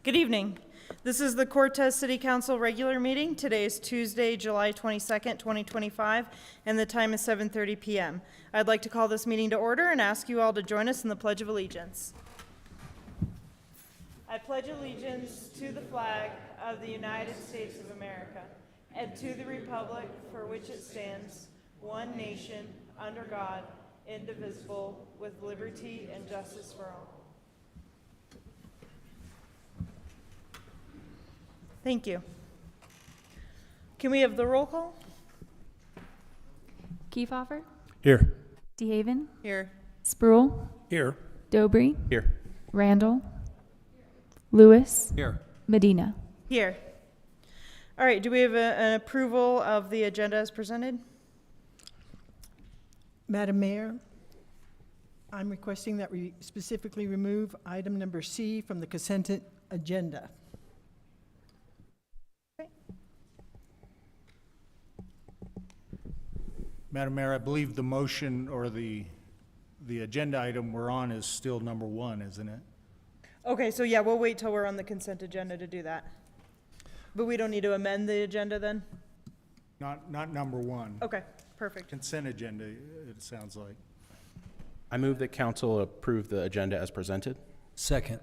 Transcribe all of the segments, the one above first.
Good evening. This is the Cortez City Council regular meeting. Today is Tuesday, July 22nd, 2025, and the time is 7:30 p.m. I'd like to call this meeting to order and ask you all to join us in the Pledge of Allegiance. I pledge allegiance to the flag of the United States of America and to the republic for which it stands, one nation, under God, indivisible, with liberty and justice for all. Thank you. Can we have the roll call? Kiefhofer, Here. DeHaven, Here. Spruill, Here. Dobry, Here. Randall, Lewis, Here. Medina. Here. All right, do we have an approval of the agenda as presented? Madam Mayor, I'm requesting that we specifically remove item number C from the consent agenda. Madam Mayor, I believe the motion or the agenda item we're on is still number 1, isn't it? Okay, so yeah, we'll wait till we're on the consent agenda to do that. But we don't need to amend the agenda then? Not number 1. Okay, perfect. Consent agenda, it sounds like. I move that council approve the agenda as presented. Second.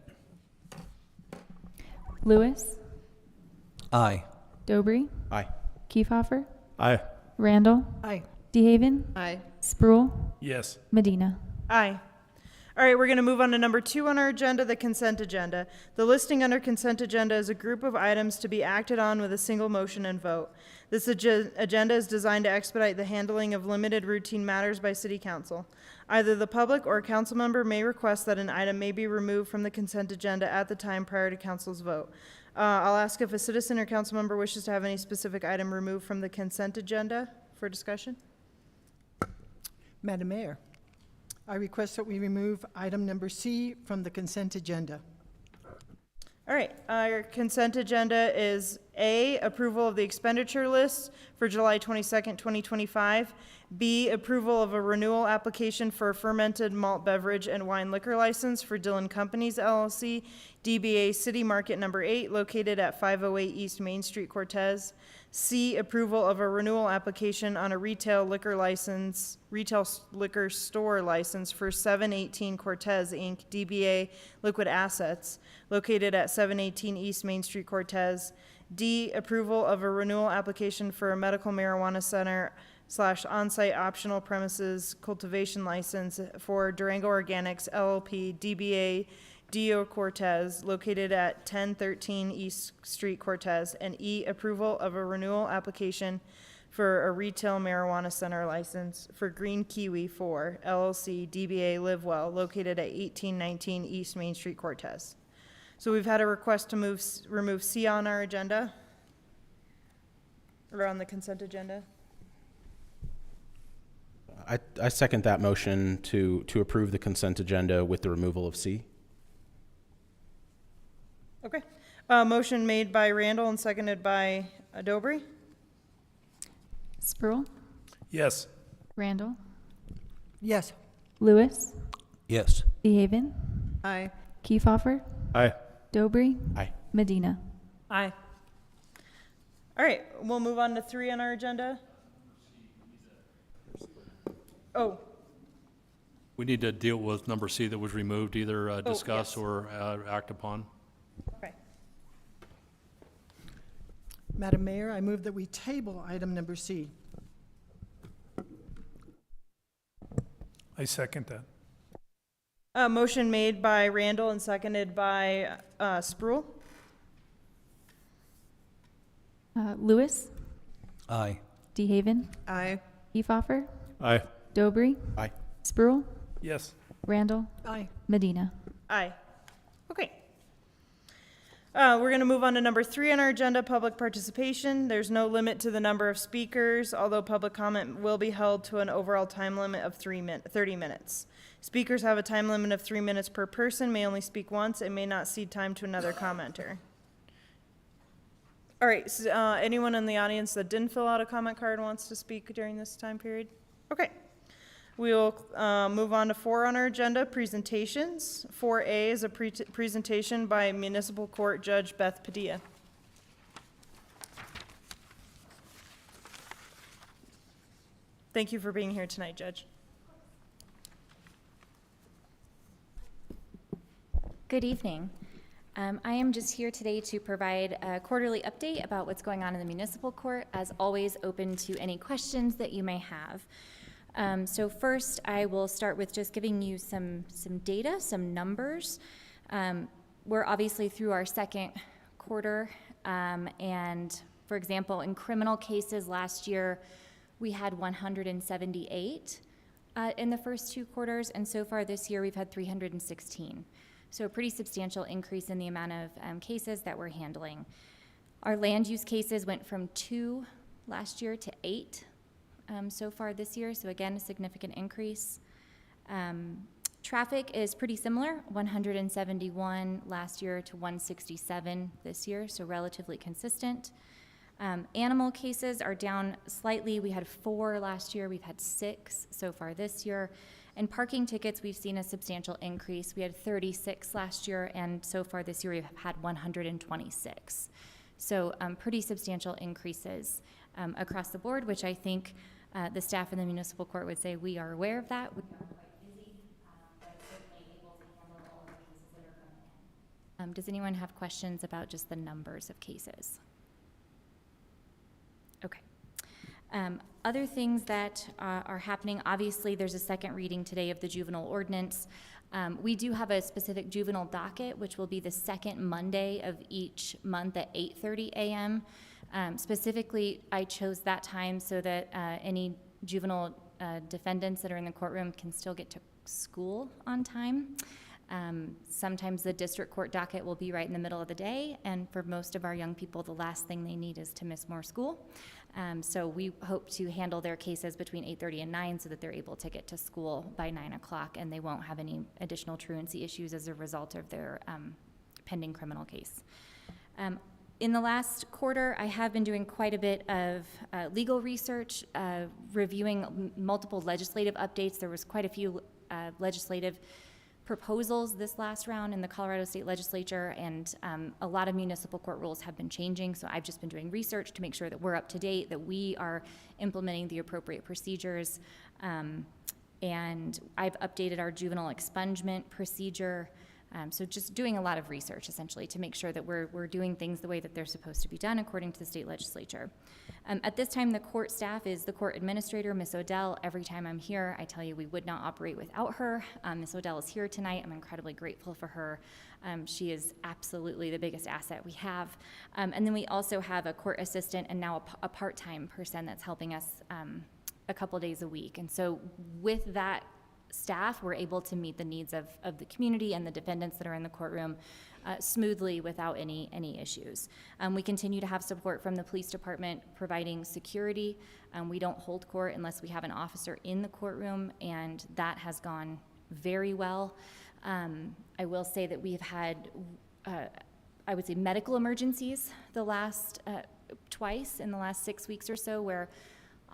Lewis, Aye. Dobry, Aye. Kiefhofer, Aye. Randall, Aye. DeHaven, Aye. Spruill, Yes. Medina. Aye. All right, we're going to move on to number 2 on our agenda, the consent agenda. The listing under consent agenda is a group of items to be acted on with a single motion and vote. This agenda is designed to expedite the handling of limited routine matters by City Council. Either the public or a council member may request that an item may be removed from the consent agenda at the time prior to council's vote. I'll ask if a citizen or council member wishes to have any specific item removed from the consent agenda for discussion. Madam Mayor, I request that we remove item number C from the consent agenda. All right, our consent agenda is A, approval of the expenditure list for July 22nd, 2025. B, approval of a renewal application for a fermented malt beverage and wine liquor license for Dillon Companies LLC, DBA City Market Number 8, located at 508 East Main Street, Cortez. C, approval of a renewal application on a retail liquor store license for 718 Cortez Inc., DBA Liquid Assets, located at 718 East Main Street, Cortez. D, approval of a renewal application for a medical marijuana center / on-site optional premises cultivation license for Durango Organics LLP, DBA Dio Cortez, located at 1013 East Street, Cortez. And E, approval of a renewal application for a retail marijuana center license for Green Kiwi 4 LLC, DBA Live Well, located at 1819 East Main Street, Cortez. So we've had a request to remove C on our agenda, or on the consent agenda. I second that motion to approve the consent agenda with the removal of C. Okay. Motion made by Randall and seconded by Dobry. Spruill, Yes. Randall, Yes. Lewis, Yes. DeHaven, Aye. Kiefhofer, Aye. Dobry, Aye. Medina. Aye. All right, we'll move on to 3 on our agenda. Oh, We need to deal with number C that was removed, either discuss yes. or act upon. okay. Madam Mayor, I move that we table item number C. I second that. Motion made by Randall and seconded by Spruill. Lewis, Aye. DeHaven, Aye. Kiefhofer, Aye. Dobry, Aye. Spruill, Yes. Randall, Aye. Medina. Aye. Okay. We're going to move on to number 3 on our agenda, public participation. There's no limit to the number of speakers, although public comment will be held to an overall time limit of 30 minutes. Speakers have a time limit of 3 minutes per person, may only speak once, and may not cede time to another commenter. All right, so, anyone in the audience that didn't fill out a comment card wants to speak during this time period? Okay. We'll move on to 4 on our agenda, presentations. 4A is a presentation by Municipal Court Judge Beth Padilla. Thank you for being here tonight, Judge. Good evening. I am just here today to provide a quarterly update about what's going on in the municipal court, as always open to any questions that you may have. So first, I will start with just giving you some data, some numbers. We're obviously through our second quarter, and for example, in criminal cases last year, we had 178 in the first 2 quarters, and so far this year we've had 316. So a pretty substantial increase in the amount of cases that we're handling. Our land use cases went from 2 last year to 8 so far this year, so again, a significant increase. Traffic is pretty similar, 171 last year to 167 this year, so relatively consistent. Animal cases are down slightly. We had 4 last year, we've had 6 so far this year. And parking tickets, we've seen a substantial increase. We had 36 last year, and so far this year we've had 126. So pretty substantial increases across the board, which I think the staff in the municipal court would say we are aware of that. We are quite busy, but certainly able to handle all of the cases that are coming in. Does anyone have questions about just the numbers of cases? Okay. Other things that are happening, obviously there's a second reading today of the juvenile ordinance. We do have a specific juvenile docket, which will be the second Monday of each month at 8:30 a.m. Specifically, I chose that time so that any juvenile defendants that are in the courtroom can still get to school on time. Sometimes the district court docket will be right in the middle of the day, and for most of our young people, the last thing they need is to miss more school. So we hope to handle their cases between 8:30 and 9 so that they're able to get to school by 9 o'clock, and they won't have any additional truancy issues as a result of their pending criminal case. In the last quarter, I have been doing quite a bit of legal research, reviewing multiple legislative updates. There was quite a few legislative proposals this last round in the Colorado State Legislature, and a lot of municipal court rules have been changing, so I've just been doing research to make sure that we're up to date, that we are implementing the appropriate procedures, and I've updated our juvenile expungement procedure. So just doing a lot of research, essentially, to make sure that we're doing things the way that they're supposed to be done according to the state legislature. At this time, the court staff is the court administrator, Ms. Odell. Every time I'm here, I tell you we would not operate without her. Ms. Odell is here tonight. I'm incredibly grateful for her. She is absolutely the biggest asset we have. And then we also have a court assistant and now a part-time person that's helping us a couple days a week. And so with that staff, we're able to meet the needs of the community and the defendants that are in the courtroom smoothly without any issues. We continue to have support from the police department providing security. We don't hold court unless we have an officer in the courtroom, and that has gone very well. I will say that we've had, I would say, medical emergencies the last twice in the last 6 weeks or so, where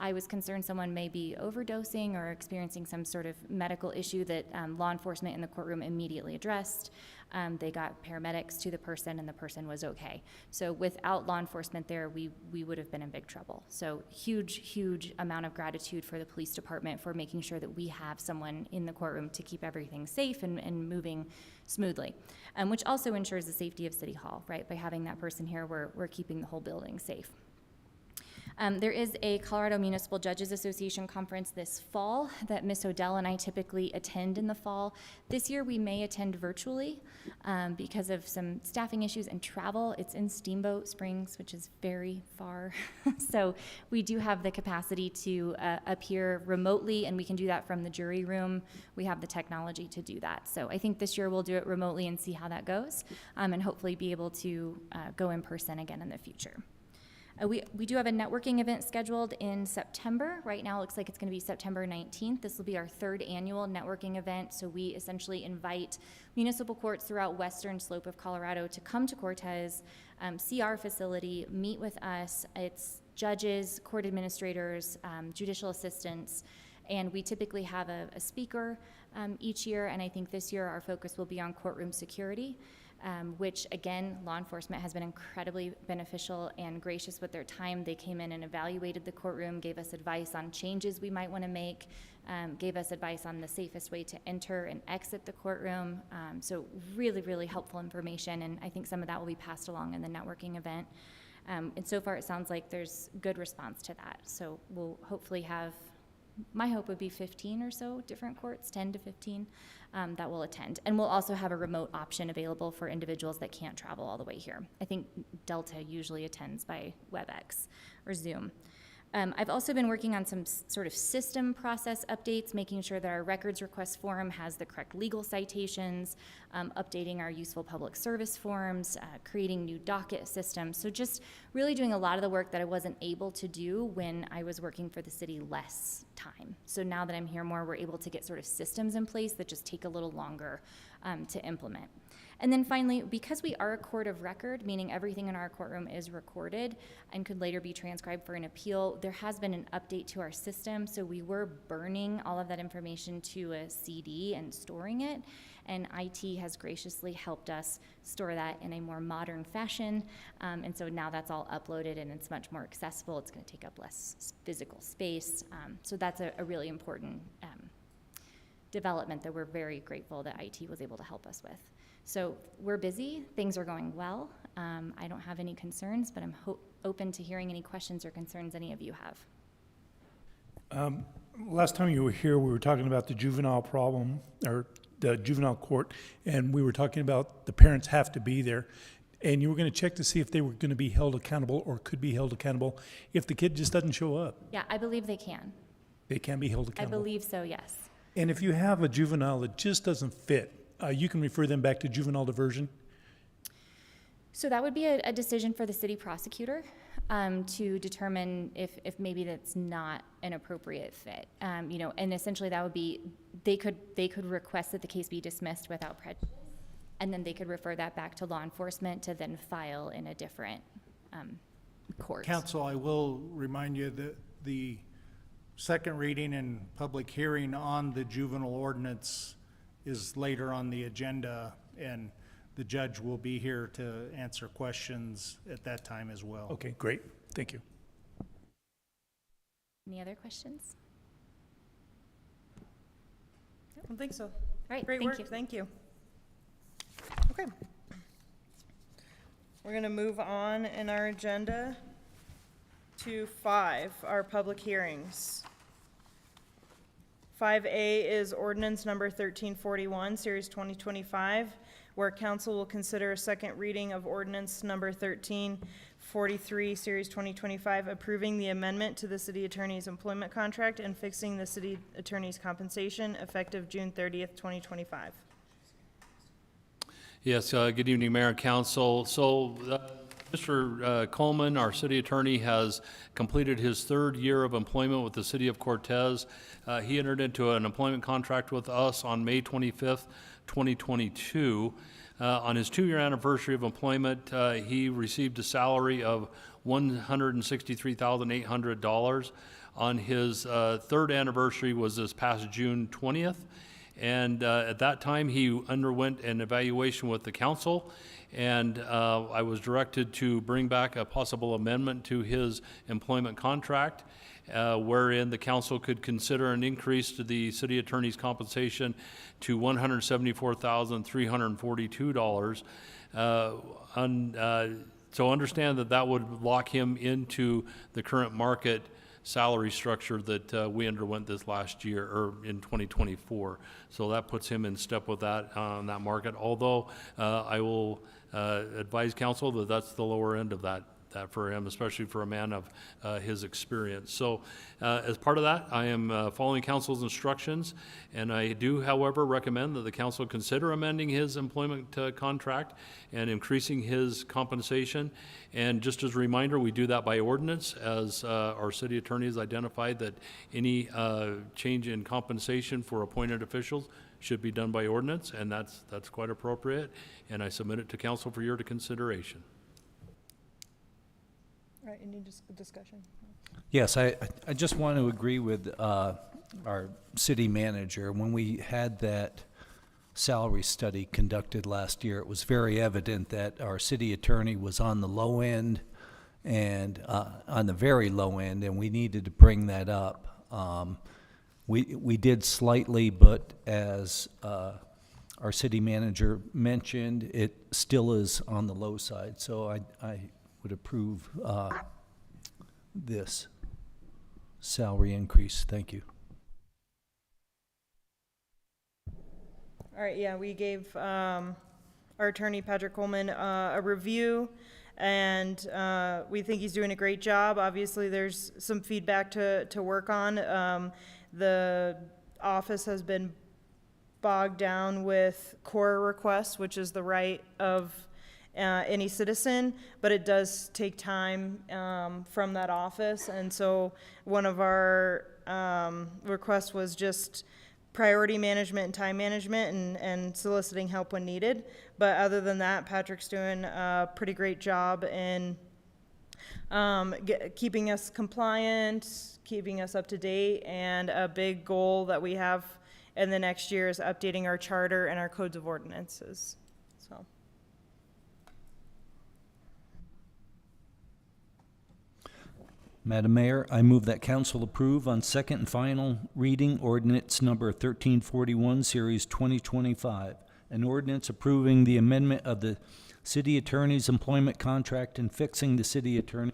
I was concerned someone may be overdosing or experiencing some sort of medical issue that law enforcement in the courtroom immediately addressed. They got paramedics to the person, and the person was okay. So without law enforcement there, we would have been in big trouble. So huge amount of gratitude for the police department for making sure that we have someone in the courtroom to keep everything safe and moving smoothly, which also ensures the safety of City Hall, right? By having that person here, we're keeping the whole building safe. There is a Colorado Municipal Judges Association conference this fall that Ms. Odell and I typically attend in the fall. This year we may attend virtually because of some staffing issues and travel. It's in Steamboat Springs, which is very far. So we do have the capacity to appear remotely, and we can do that from the jury room. We have the technology to do that. So I think this year we'll do it remotely and see how that goes, and hopefully be able to go in person again in the future. We do have a networking event scheduled in September. Right now it looks like it's going to be September 19th. This will be our 3rd annual networking event. So we essentially invite municipal courts throughout western slope of Colorado to come to Cortez, see our facility, meet with us. It's judges, court administrators, judicial assistants, And we typically have a speaker each year, and I think this year our focus will be on courtroom security, which again, law enforcement has been incredibly beneficial and gracious with their time. They came in and evaluated the courtroom, gave us advice on changes we might want to make, gave us advice on the safest way to enter and exit the courtroom. So really, really helpful information, and I think some of that will be passed along in the networking event. And so far, it sounds like there's good response to that. So we'll hopefully have, my hope would be 15 or so different courts, 10 to 15, that will attend. And we'll also have a remote option available for individuals that can't travel all the way here. I think Delta usually attends by WebEx or Zoom. I've also been working on some sort of system process updates, making sure that our records request form has the correct legal citations, updating our useful public service forms, creating new docket systems. So just really doing a lot of the work that I wasn't able to do when I was working for the city less time. So now that I'm here more, we're able to get sort of systems in place that just take a little longer to implement. And then finally, because we are a court of record, meaning everything in our courtroom is recorded and could later be transcribed for an appeal, there has been an update to our system. So we were burning all of that information to a CD and storing it. And IT has graciously helped us store that in a more modern fashion. And so now that's all uploaded and it's much more accessible. It's going to take up less physical space. So that's a really important development that we're very grateful that IT was able to help us with. So we're busy, things are going well. I don't have any concerns, but I'm open to hearing any questions or concerns any of you have. Last time you were here, we were talking about the juvenile problem, or the juvenile court, and we were talking about the parents have to be there. And you were going to check to see if they were going to be held accountable or could be held accountable if the kid just doesn't show up. Yeah, I believe they can. They can be held I accountable. believe so, yes. And if you have a juvenile that just doesn't fit, you can refer them back to juvenile diversion? So that would be a decision for the city prosecutor to determine if maybe that's not an appropriate fit. You know, and essentially that would be, they could request that the case be dismissed without prejudice, and then they could refer that back to law enforcement to then file in a different court. Council, I will remind you that the second reading and public hearing on the juvenile ordinance is later on the agenda, and the judge will be here to answer questions at that time as well. Okay, great. Thank you. Any other questions? I don't think so. All right, Great thank work, you. thank you. Okay. We're gonna move on in our agenda to 5, our public hearings. 5A is ordinance number 1341, series 2025, where council will consider a second reading of ordinance number 1343, series 2025, approving the amendment to the city attorney's employment contract and fixing the city attorney's compensation effective June 30th, 2025. Yes, good evening, Mayor and Council. So, Mr. Coleman, our city attorney, has completed his 3rd year of employment with the city of Cortez. He entered into an employment contract with us on May 25th, 2022. On his 2-year anniversary of employment, he received a salary of $163,800. On his 3rd anniversary was this past June 20th. And at that time, he underwent an evaluation with the council, and I was directed to bring back a possible amendment to his employment contract, wherein the council could consider an increase to the city attorney's compensation to $174,342. So understand that that would lock him into the current market salary structure that we underwent this last year, or in 2024. So that puts him in step with that on that market. Although I will advise council that that's the lower end of that for him, especially for a man of his experience. So as part of that, I am following council's instructions, and I do, however, recommend that the council consider amending his employment contract and increasing his compensation. And just as a reminder, we do that by ordinance, as our city attorney has identified that any change in compensation for appointed officials should be done by ordinance, and that's quite appropriate. And I submit it to council for your consideration. All right, any discussion? Yes, I just want to agree with our city manager. When we had that salary study conducted last year, it was very evident that our city attorney was on the low end and on the very low end, and we needed to bring that up. We did slightly, but as our city manager mentioned, it still is on the low side. So I would approve this salary increase. Thank you. All right, yeah, we gave our attorney, Patrick Coleman, a review, and we think he's doing a great job. Obviously, there's some feedback to work on. The office has been bogged down with core requests, which is the right of any citizen, but it does take time from that office. And so one of our requests was just priority management and time management and soliciting help when needed. But other than that, Patrick's doing a pretty great job in keeping us compliant, keeping us up to date, and a big goal that we have in the next year is updating our charter and our codes of ordinances. So. Madam Mayor, I move that council approve on second and final reading ordinance number 1341, series 2025, an ordinance approving the amendment of the city attorney's employment contract and fixing the city attorney's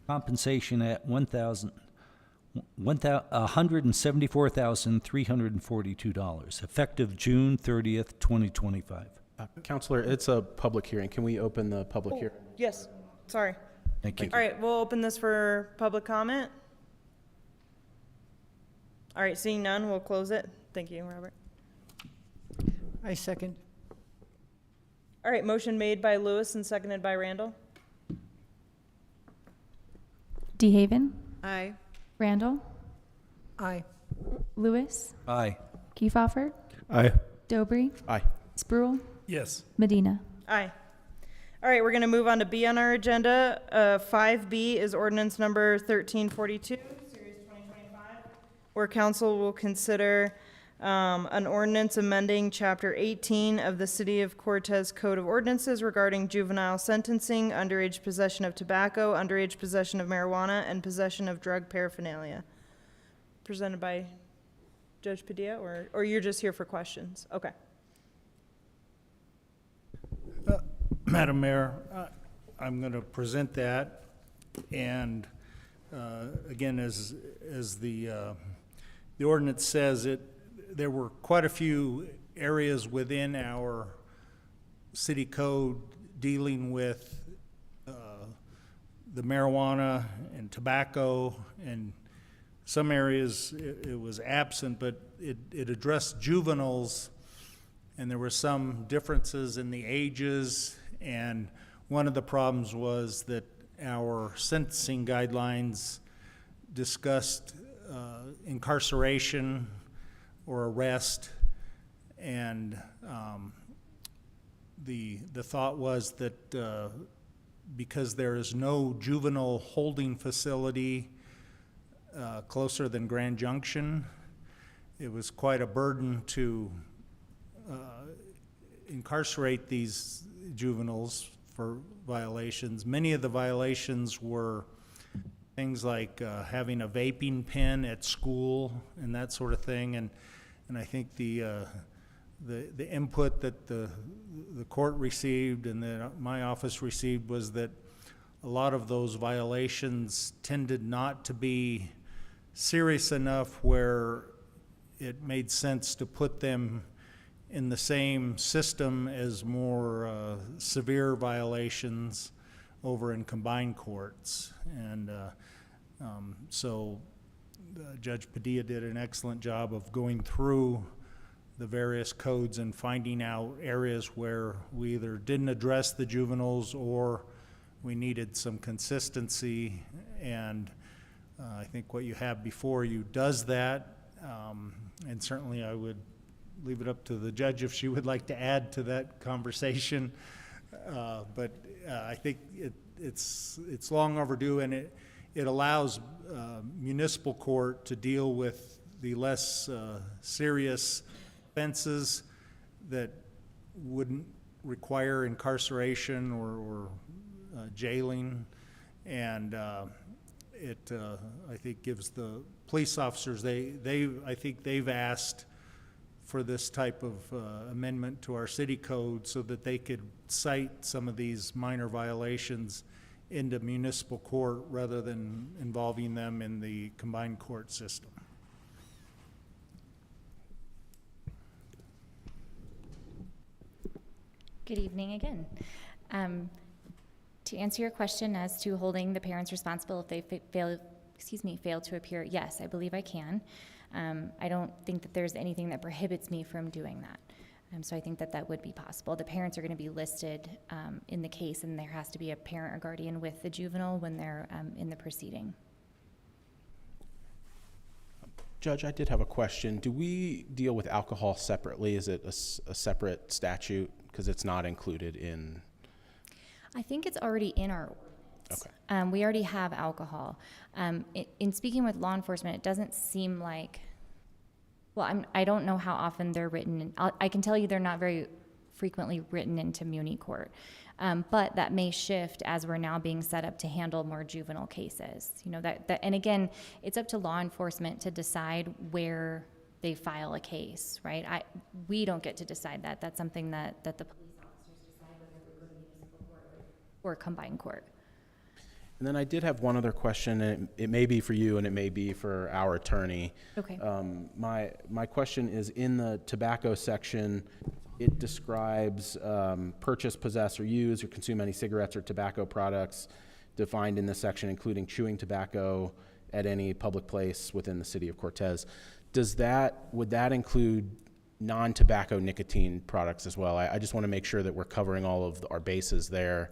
compensation at $174,342, effective June 30th, 2025. Counselor, it's a public hearing. Can we open the public hearing? Yes, sorry. Thank you. All right, we'll open this for public comment. All right, seeing none, we'll close it. Thank you, Robert. I second. All right, motion made by Lewis and seconded by Randall. DeHaven, Aye. Randall, Aye. Lewis, Aye. Kiefhoffer, Aye. Dobry, Aye. Spruill, Yes. Medina. Aye. All right, we're going to move on to B on our agenda. 5B is ordinance number 1342, series 2025, where council will consider an ordinance amending Chapter 18 of the City of Cortez Code of Ordinances regarding juvenile sentencing, underage possession of tobacco, underage possession of marijuana, and possession of drug paraphernalia. Presented by Judge Padilla, or you're just here for questions? Okay. Madam Mayor, I'm going to present that, and again, as the ordinance says, there were quite a few areas within our city code dealing with the marijuana and tobacco, and some areas it was absent, but it addressed juveniles, and there were some differences in the ages. And one of the problems was that our sentencing guidelines discussed incarceration or arrest, and the thought was that because there is no juvenile holding facility closer than Grand Junction, it was quite a burden to incarcerate these juveniles for violations. Many of the violations were things like having a vaping pen at school and that sort of thing. And I think the input that the court received and that my office received was that a lot of those violations tended not to be serious enough where it made sense to put them in the same system as more severe violations over in combined courts. And so Judge Padilla did an excellent job of going through the various codes and finding out areas where we either didn't address the juveniles or we needed some consistency. And I think what you have before you does that. And certainly I would leave it up to the judge if she would like to add to that conversation. But I think it's long overdue, and it allows municipal court to deal with the less serious offenses that wouldn't require incarceration or jailing, and it I think gives the police officers, I think they've asked for this type of amendment to our city code so that they could cite some of these minor violations into municipal court rather than involving them in the combined court system. Good evening again. To answer your question as to holding the parents responsible if they fail to appear, yes, I believe I can. I don't think that there's anything that prohibits me from doing that. So I think that that would be possible. The parents are going to be listed in the case, and there has to be a parent or guardian with the juvenile when they're in the proceeding. Judge, I did have a question. Do we deal with alcohol separately? Is it a separate statute? Because it's not included in... I think it's already in our ordinance. Okay. We already have alcohol. In speaking with law enforcement, it doesn't seem like, well, I don't know how often they're written. I can tell you they're not very frequently written into Muni court. But that may shift as we're now being set up to handle more juvenile cases. You know, and again, it's up to law enforcement to decide where they file a case, right? We don't get to decide that. That's something that the police officers decide whether they go to municipal court or combined court. And then I did have one other question, and it may be for you and it may be for our attorney. Okay. My question is, in the tobacco section, it describes purchase, possess, or use or consume any cigarettes or tobacco products defined in this section, including chewing tobacco at any public place within the city of Cortez. Would that include non-tobacco nicotine products as well? I just want to make sure that we're covering all of our bases there.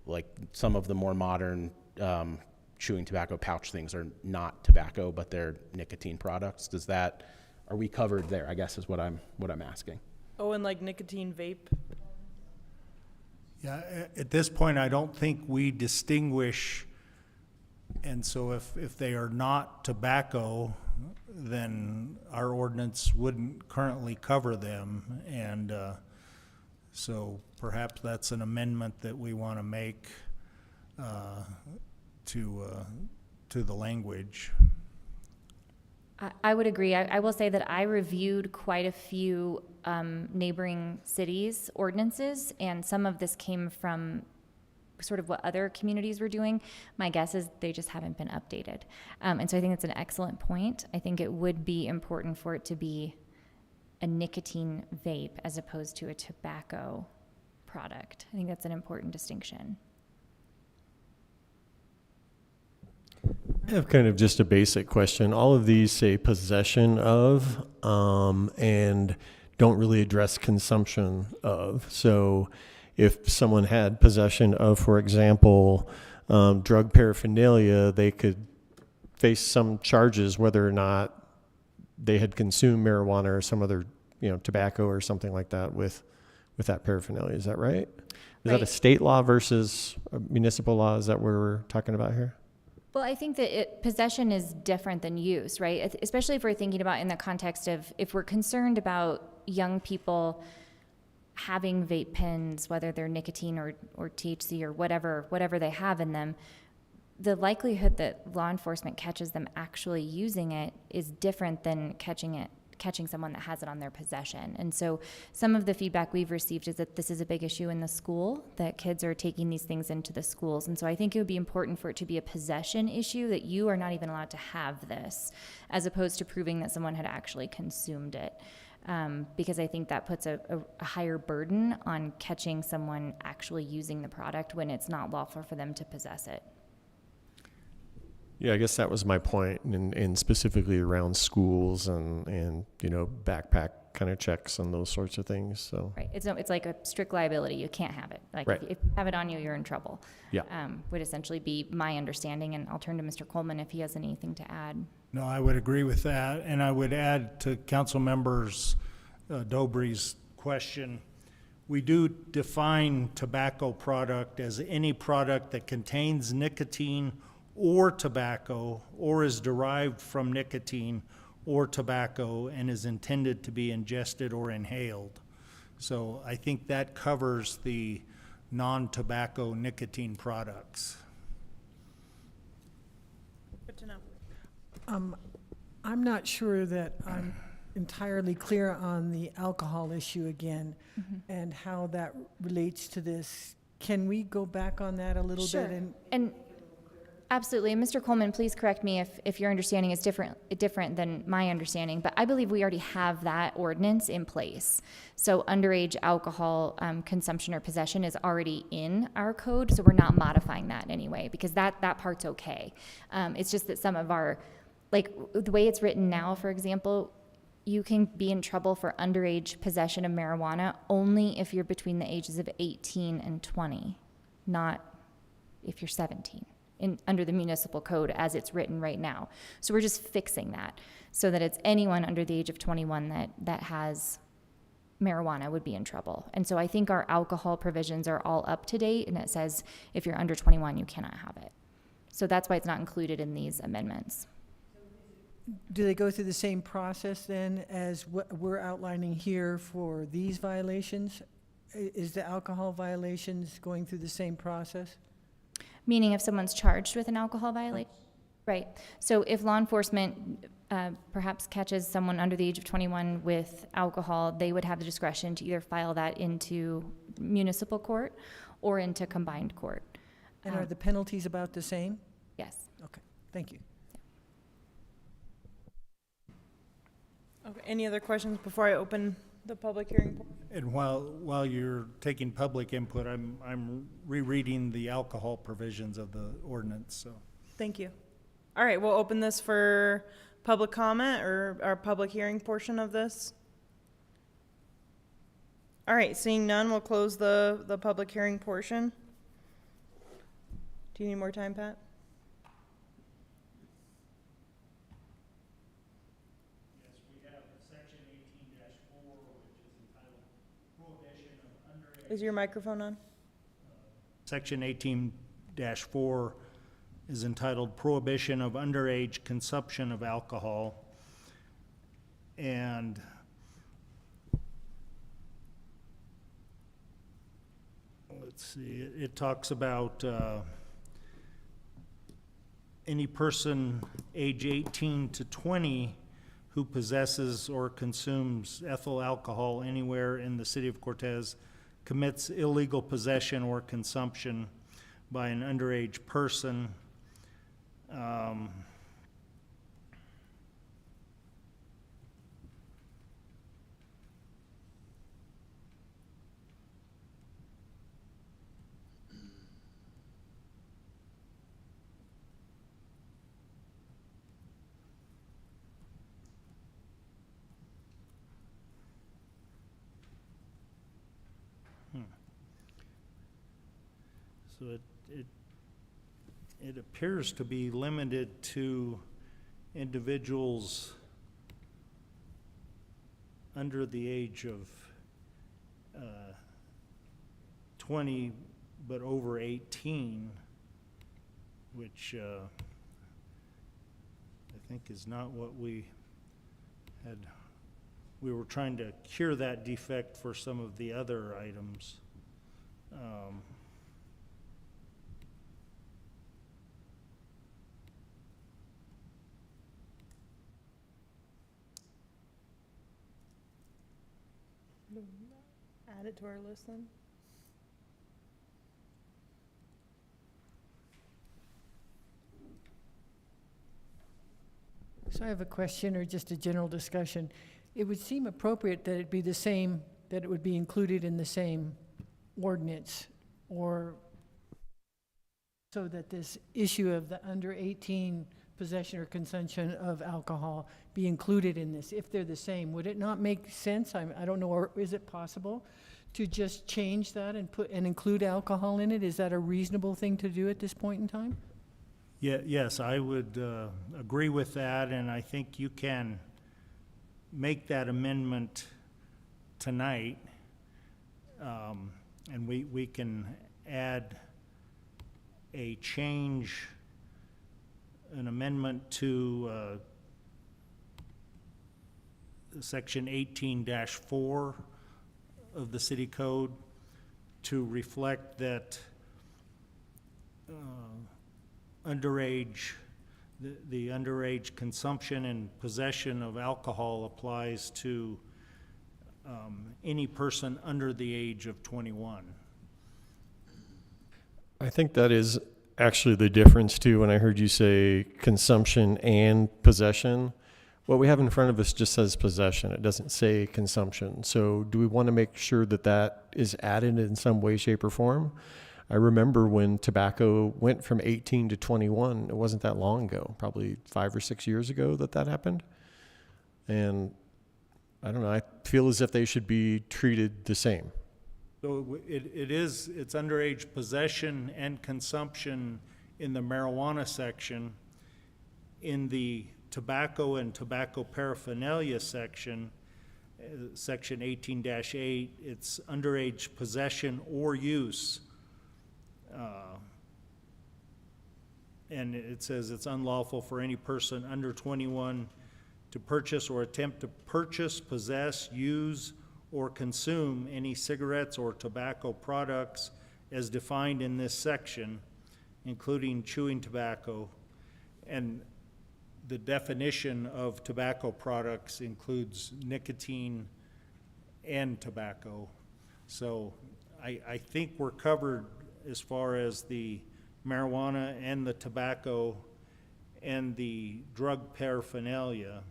Like some of the more modern chewing tobacco pouch things are not tobacco, but they're nicotine products. Are we covered there, I guess is what I'm asking. Oh, and like nicotine vape? Yeah, at this point, I don't think we distinguish, and so if they are not tobacco, then our ordinance wouldn't currently cover them, and so perhaps that's an amendment that we want to make to the language. I would agree. I will say that I reviewed quite a few neighboring cities' ordinances, and some of this came from sort of what other communities were doing. My guess is they just haven't been updated. And so I think that's an excellent point. I think it would be important for it to be a nicotine vape as opposed to a tobacco product. I think that's an important distinction. I have kind of just a basic question. All of these say possession of and don't really address consumption of. So if someone had possession of, for example, drug paraphernalia, they could face some charges whether or not they had consumed marijuana or some other, tobacco or something like that with that paraphernalia. Is that right? Is that a state law versus a municipal law? Is that what we're talking about here? Well, I think that possession is different than use, right? Especially if we're thinking about in the context of if we're concerned about young people having vape pens, whether they're nicotine or THC or whatever they have in them, the likelihood that law enforcement catches them actually using it is different than catching someone that has it on their possession. And so some of the feedback we've received is that this is a big issue in the school, that kids are taking these things into the schools. And so I think it would be important for it to be a possession issue, that you are not even allowed to have this, as opposed to proving that someone had actually consumed it. Because I think that puts a higher burden on catching someone actually using the product when it's not lawful for them to possess it. Yeah, I guess that was my point, and specifically around schools and backpack kind of checks and those sorts of things. So right, it's like a strict liability. You can't have it. Like right. if you have it on you, you're in trouble. Yeah, would essentially be my understanding, and I'll turn to Mr. Coleman if he has anything to add. No, I would agree with that, and I would add to Councilmember Dobry's question. we do define tobacco product as any product that contains nicotine or tobacco or is derived from nicotine or tobacco and is intended to be ingested or inhaled. So I think that covers the non-tobacco nicotine products. Good to know. I'm not sure that I'm entirely clear on the alcohol issue again and how that relates to this. Can we go back on that a little bit? And absolutely, and Mr. Coleman, please correct me if your understanding is different than my understanding, but I believe we already have that ordinance in place. So underage alcohol consumption or possession is already in our code, so we're not modifying that anyway, because that part's okay. It's just that some of our, like the way it's written now, for example, you can be in trouble for underage possession of marijuana only if you're between the ages of 18 and 20, not if you're 17. Under the municipal code as it's written right now. So we're just fixing that so that it's anyone under the age of 21 that has marijuana would be in trouble. And so I think our alcohol provisions are all up to date, and it says if you're under 21, you cannot have it. So that's why it's not included in these amendments. Do they go through the same process then as what we're outlining here for these violations? Is the alcohol violations going through the same process? Meaning if someone's charged with an alcohol violation? Right. So if law enforcement perhaps catches someone under the age of 21 with alcohol, they would have the discretion to either file that into municipal court or into combined court. And are the penalties about the same? Yes. Okay, thank you. Okay, any other questions before I open the public hearing? And while you're taking public input, I'm rereading the alcohol provisions of the ordinance, so. Thank you. All right, we'll open this for public comment or our public hearing portion of this. All right, seeing none, we'll close the public hearing portion. Do you need more time, Pat? Yes, we have section 18-4, which is entitled Prohibition of Underage. Is your microphone on? Section 18-4 is entitled Prohibition of Underage Consumption of Alcohol. And let's see, it talks about any person age 18 to 20 who possesses or consumes ethyl alcohol anywhere in the city of Cortez commits illegal possession or consumption by an underage person. So it appears to be limited to individuals under the age of 20 but over 18, which I think is not what we had. We were trying to cure that defect for some of the other items. Add it to our list then. So I have a question or just a general discussion. It would seem appropriate that it be the same, that it would be included in the same ordinance, or so that this issue of the under 18 possession or consumption of alcohol be included in this, if they're the same. Would it not make sense? I don't know, or is it possible to just change that and include alcohol in it? Is that a reasonable thing to do at this point in time? Yeah, yes, I would agree with that, and I think you can make that amendment tonight And we can add a change, an amendment to section 18-4 of the city code to reflect that underage, the underage consumption and possession of alcohol applies to any person under the age of 21. I think that is actually the difference too. When I heard you say consumption and possession, what we have in front of us just says possession. It doesn't say consumption. So do we want to make sure that that is added in some way, shape, or form? I remember when tobacco went from 18 to 21, it wasn't that long ago, probably 5 or 6 years ago that happened. And I don't know, I feel as if they should be treated the same. So it's underage possession and consumption in the marijuana section. In the tobacco and tobacco paraphernalia section, section 18-8, it's underage possession or use. And it says it's unlawful for any person under 21 to purchase or attempt to purchase, possess, use, or consume any cigarettes or tobacco products as defined in this section, including chewing tobacco. And the definition of tobacco products includes nicotine and tobacco. So I think we're covered as far as the marijuana and the tobacco and the drug paraphernalia.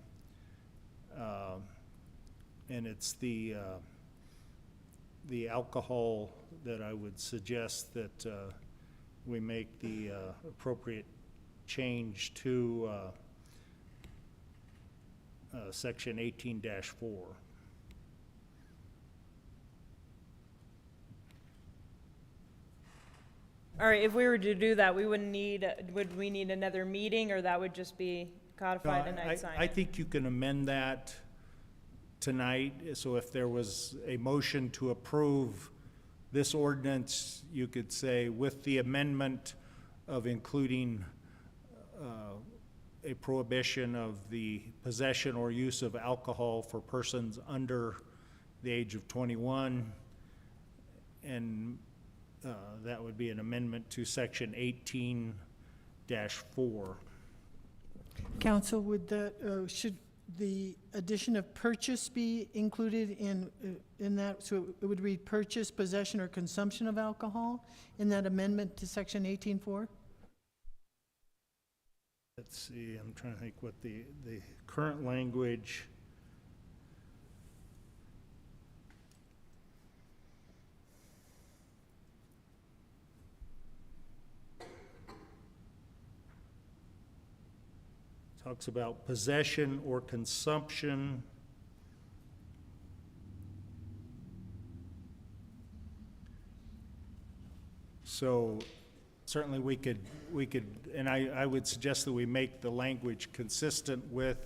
And it's the alcohol that I would suggest that we make the appropriate change to section 18-4. All right, if we were to do that, would we need another meeting, or that would just be codified tonight, signed? I think you can amend that tonight. So if there was a motion to approve this ordinance, you could say with the amendment of including a prohibition of the possession or use of alcohol for persons under the age of 21, and that would be an amendment to section 18-4. Council, would that, should the addition of purchase be included in that? So it would read purchase, possession, or consumption of alcohol in that amendment to section 18-4? Let's see, I'm trying to think what the current language. Talks about possession or consumption. So certainly we could, and I would suggest that we make the language consistent with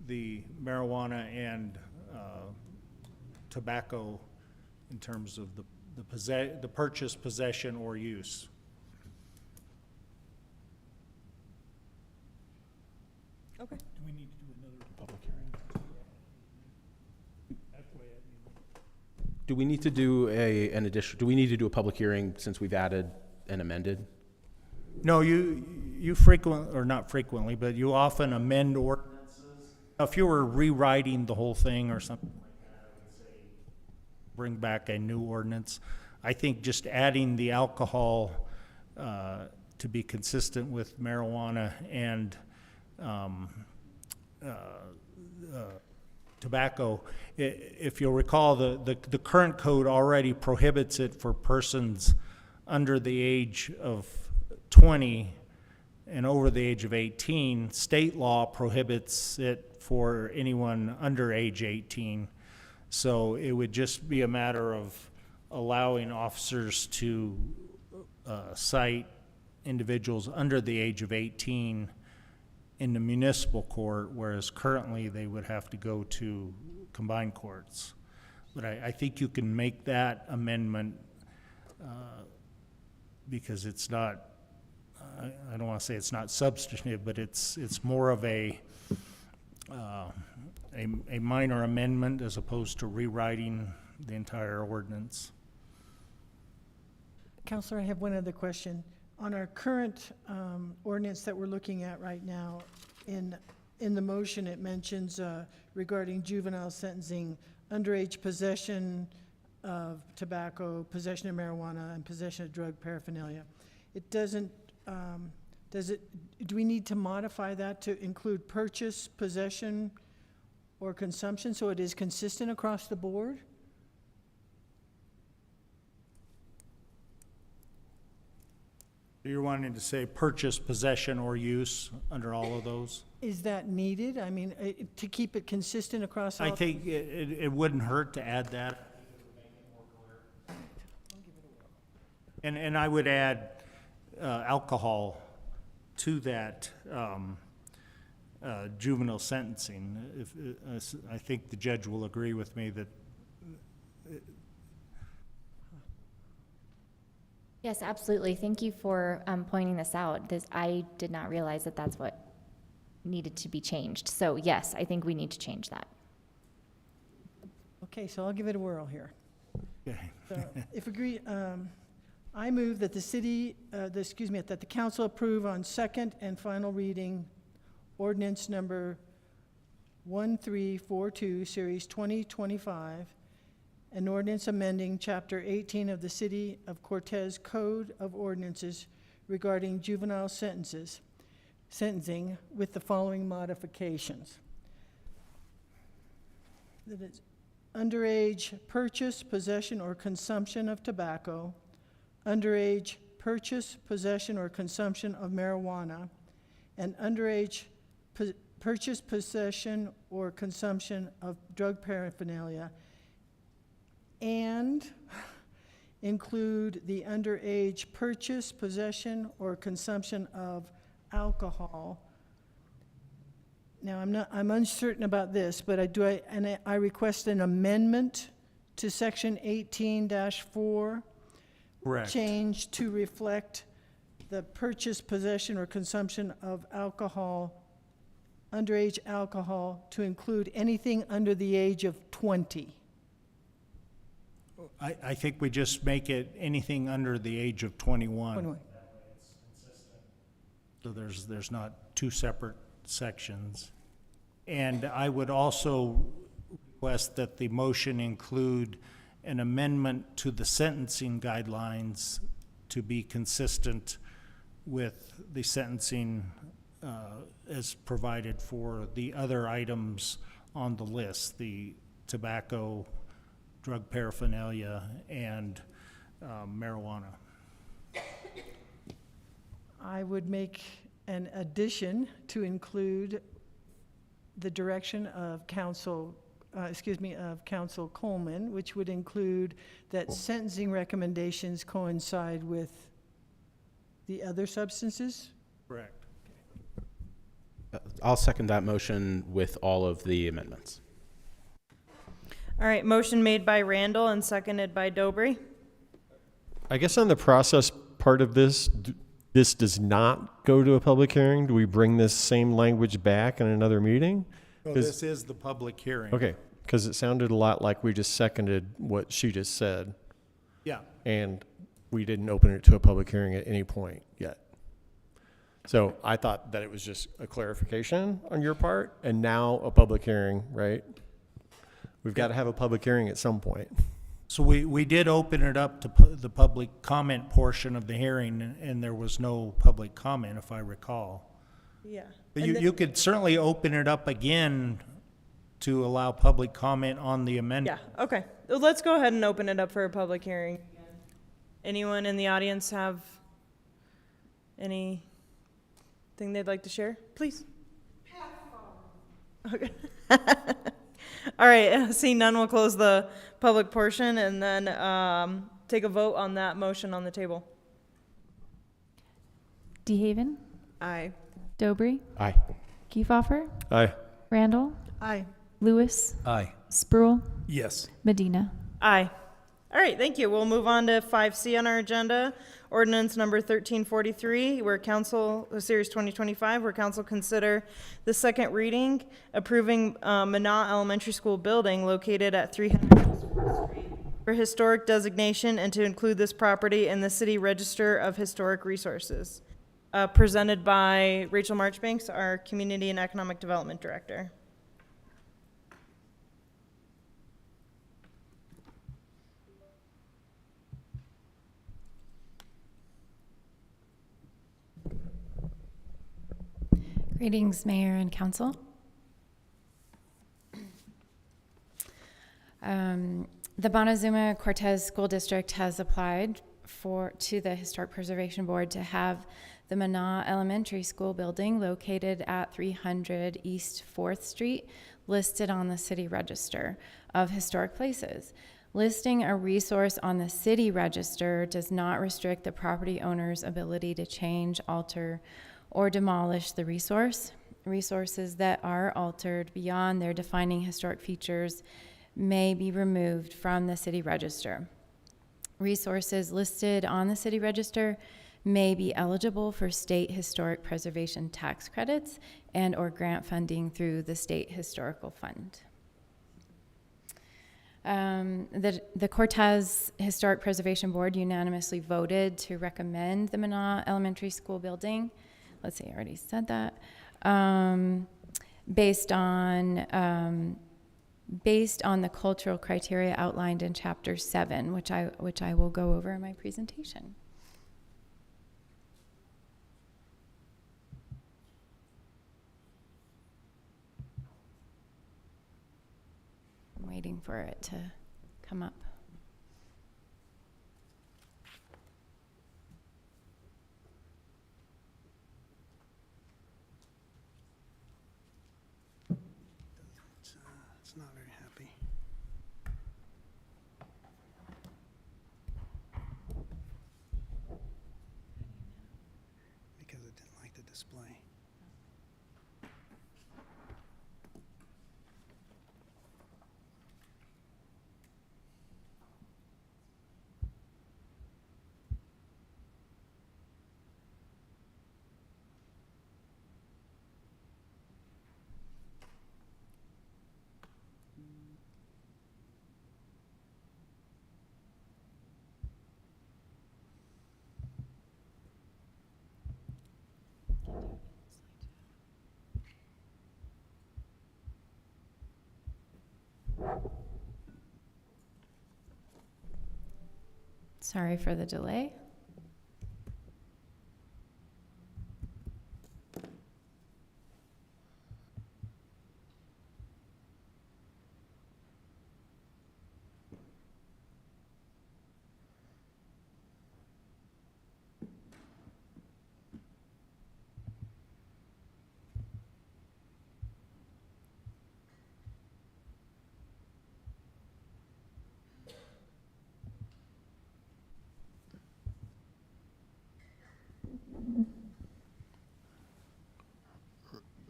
the marijuana and tobacco in terms of the purchase, possession, or use. Okay. Do we need to do another public hearing? Do we need to do an addition, do we need to do a public hearing since we've added and amended? No, you frequently, or not frequently, but you often amend ordinances. If you were rewriting the whole thing or something like that, I would say bring back a new ordinance. I think just adding the alcohol to be consistent with marijuana and tobacco. If you'll recall, the current code already prohibits it for persons under the age of 20 and over the age of 18. State law prohibits it for anyone under age 18. So it would just be a matter of allowing officers to cite individuals under the age of 18 in the municipal court, whereas currently they would have to go to combined courts. But I think you can make that amendment because it's not, I don't want to say it's not substantive, but it's more of a minor amendment as opposed to rewriting the entire ordinance. Counselor, I have one other question. On our current ordinance that we're looking at right now, in the motion, it mentions regarding juvenile sentencing, underage possession of tobacco, possession of marijuana, and possession of drug paraphernalia. It doesn't, do we need to modify that to include purchase, possession, or consumption, so it is consistent across the board? You're wanting to say purchase, possession, or use under all of those? Is that needed? I mean, to keep it consistent across all? I think it wouldn't hurt to add that. And I would add alcohol to that juvenile sentencing. I think the judge will agree with me that. Yes, absolutely. Thank you for pointing this out. I did not realize that that's what needed to be changed. So yes, I think we need to change that. Okay, so I'll give it a whirl here. Okay. So, if agree, I move that that the council approve on second and final reading ordinance number 1342, series 2025, an ordinance amending chapter 18 of the City of Cortez Code of Ordinances regarding juvenile sentencing with the following modifications. That is underage purchase, possession, or consumption of tobacco, underage purchase, possession, or consumption of marijuana, and underage purchase, possession, or consumption of drug paraphernalia, and include the underage purchase, possession, or consumption of alcohol. Now, I'm uncertain about this, but I request an amendment to section 18-4. Correct. Change to reflect the purchase, possession, or consumption of alcohol, underage alcohol, to include anything under the age of 20. I think we just make it anything under the age of 21. 21. So there's not two separate sections. And I would also request that the motion include an amendment to the sentencing guidelines to be consistent with the sentencing as provided for the other items on the list, the tobacco, drug paraphernalia, and marijuana. I would make an addition to include the direction of Council Coleman, which would include that sentencing recommendations coincide with the other substances. Correct. I'll second that motion with all of the amendments. All right, motion made by Randall and seconded by Dobry. I guess on the process part of this, this does not go to a public hearing? Do we bring this same language back in another meeting? So this is the public hearing. Okay, because it sounded a lot like we just seconded what she just said, Yeah. and we didn't open it to a public hearing at any point yet. So I thought that it was just a clarification on your part, and now a public hearing, right? We've got to have a public hearing at some point. So we did open it up to the public comment portion of the hearing, and there was no public comment, if I recall. Yeah. But you could certainly open it up again to allow public comment on the amendment. Yeah, okay. Well, let's go ahead and open it up for a public hearing. Anyone in the audience have anything they'd like to share? Please. Okay. All right, seeing none, we'll close the public portion and then take a vote on that motion on the table. DeHaven, Aye. Dobry, Aye. Kiefhoffer, Aye. Randall, Aye. Lewis, Aye. Spruill, Yes. Medina. Aye. All right, thank you. We'll move on to 5C on our agenda. Ordinance number 1343, Series 2025, where council consider the second reading, approving Manah Elementary School building located at 300 4th Street for historic designation and to include this property in the City Register of Historic Resources. Presented by Rachel Marchbanks, our Community and Economic Development Director. Greetings, Mayor and Council. The Montezuma Cortez School District has applied to the Historic Preservation Board to have the Manah Elementary School building located at 300 East 4th Street listed on the City Register of Historic Places. Listing a resource on the City Register does not restrict the property owner's ability to change, alter, or demolish the resource. Resources that are altered beyond their defining historic features may be removed from the City Register. Resources listed on the City Register may be eligible for state historic preservation tax credits and or grant funding through the State Historical Fund. The Cortez Historic Preservation Board unanimously voted to recommend the Manah Elementary School building. Let's see, I already said that. Based on the cultural criteria outlined in Chapter 7, which I will go over in my presentation. I'm waiting for it to come up. It's not very happy. Because it didn't like the display. Sorry for the delay.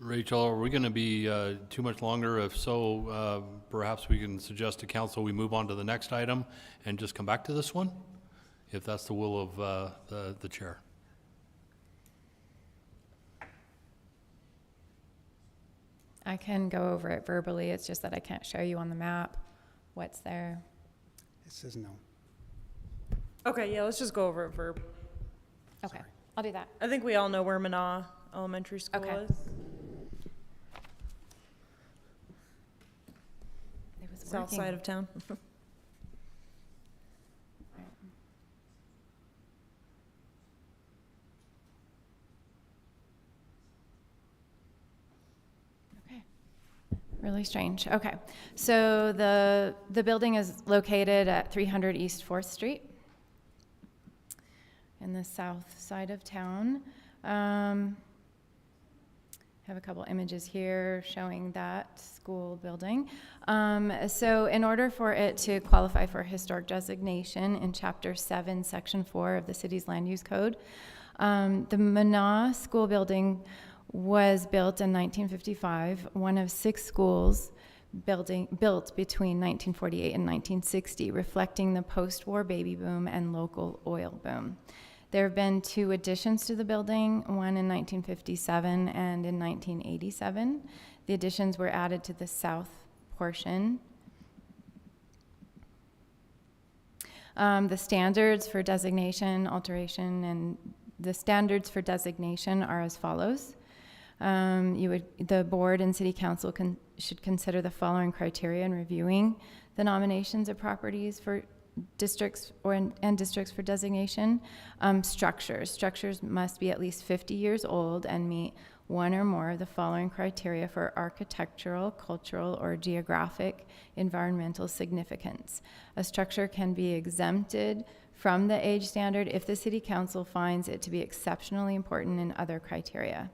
Rachel, are we going to be too much longer? If so, perhaps we can suggest to council we move on to the next item and just come back to this one, if that's the will of the chair. I can go over it verbally. It's just that I can't show you on the map what's there. It says no. Okay, yeah, let's just go over it for, Okay, I'll do that. I think we all know where Manah Elementary School Okay. is. It was South working. side of town. Really strange. Okay, so the building is located at 300 East 4th Street in the south side of town. Have a couple images here showing that school building. So in order for it to qualify for historic designation in Chapter 7, Section 4 of the city's land use code, the Manah School building was built in 1955, one of 6 schools built between 1948 and 1960, reflecting the post-war baby boom and local oil boom. There have been 2 additions to the building, one in 1957 and in 1987. The additions were added to the south portion. The standards for designation, alteration, and the standards for designation are as follows. The board and city council should consider the following criteria in reviewing the nominations of properties for districts and districts for designation. Structures must be at least 50 years old and meet one or more of the following criteria for architectural, cultural, or geographic environmental significance. A structure can be exempted from the age standard if the city council finds it to be exceptionally important in other criteria.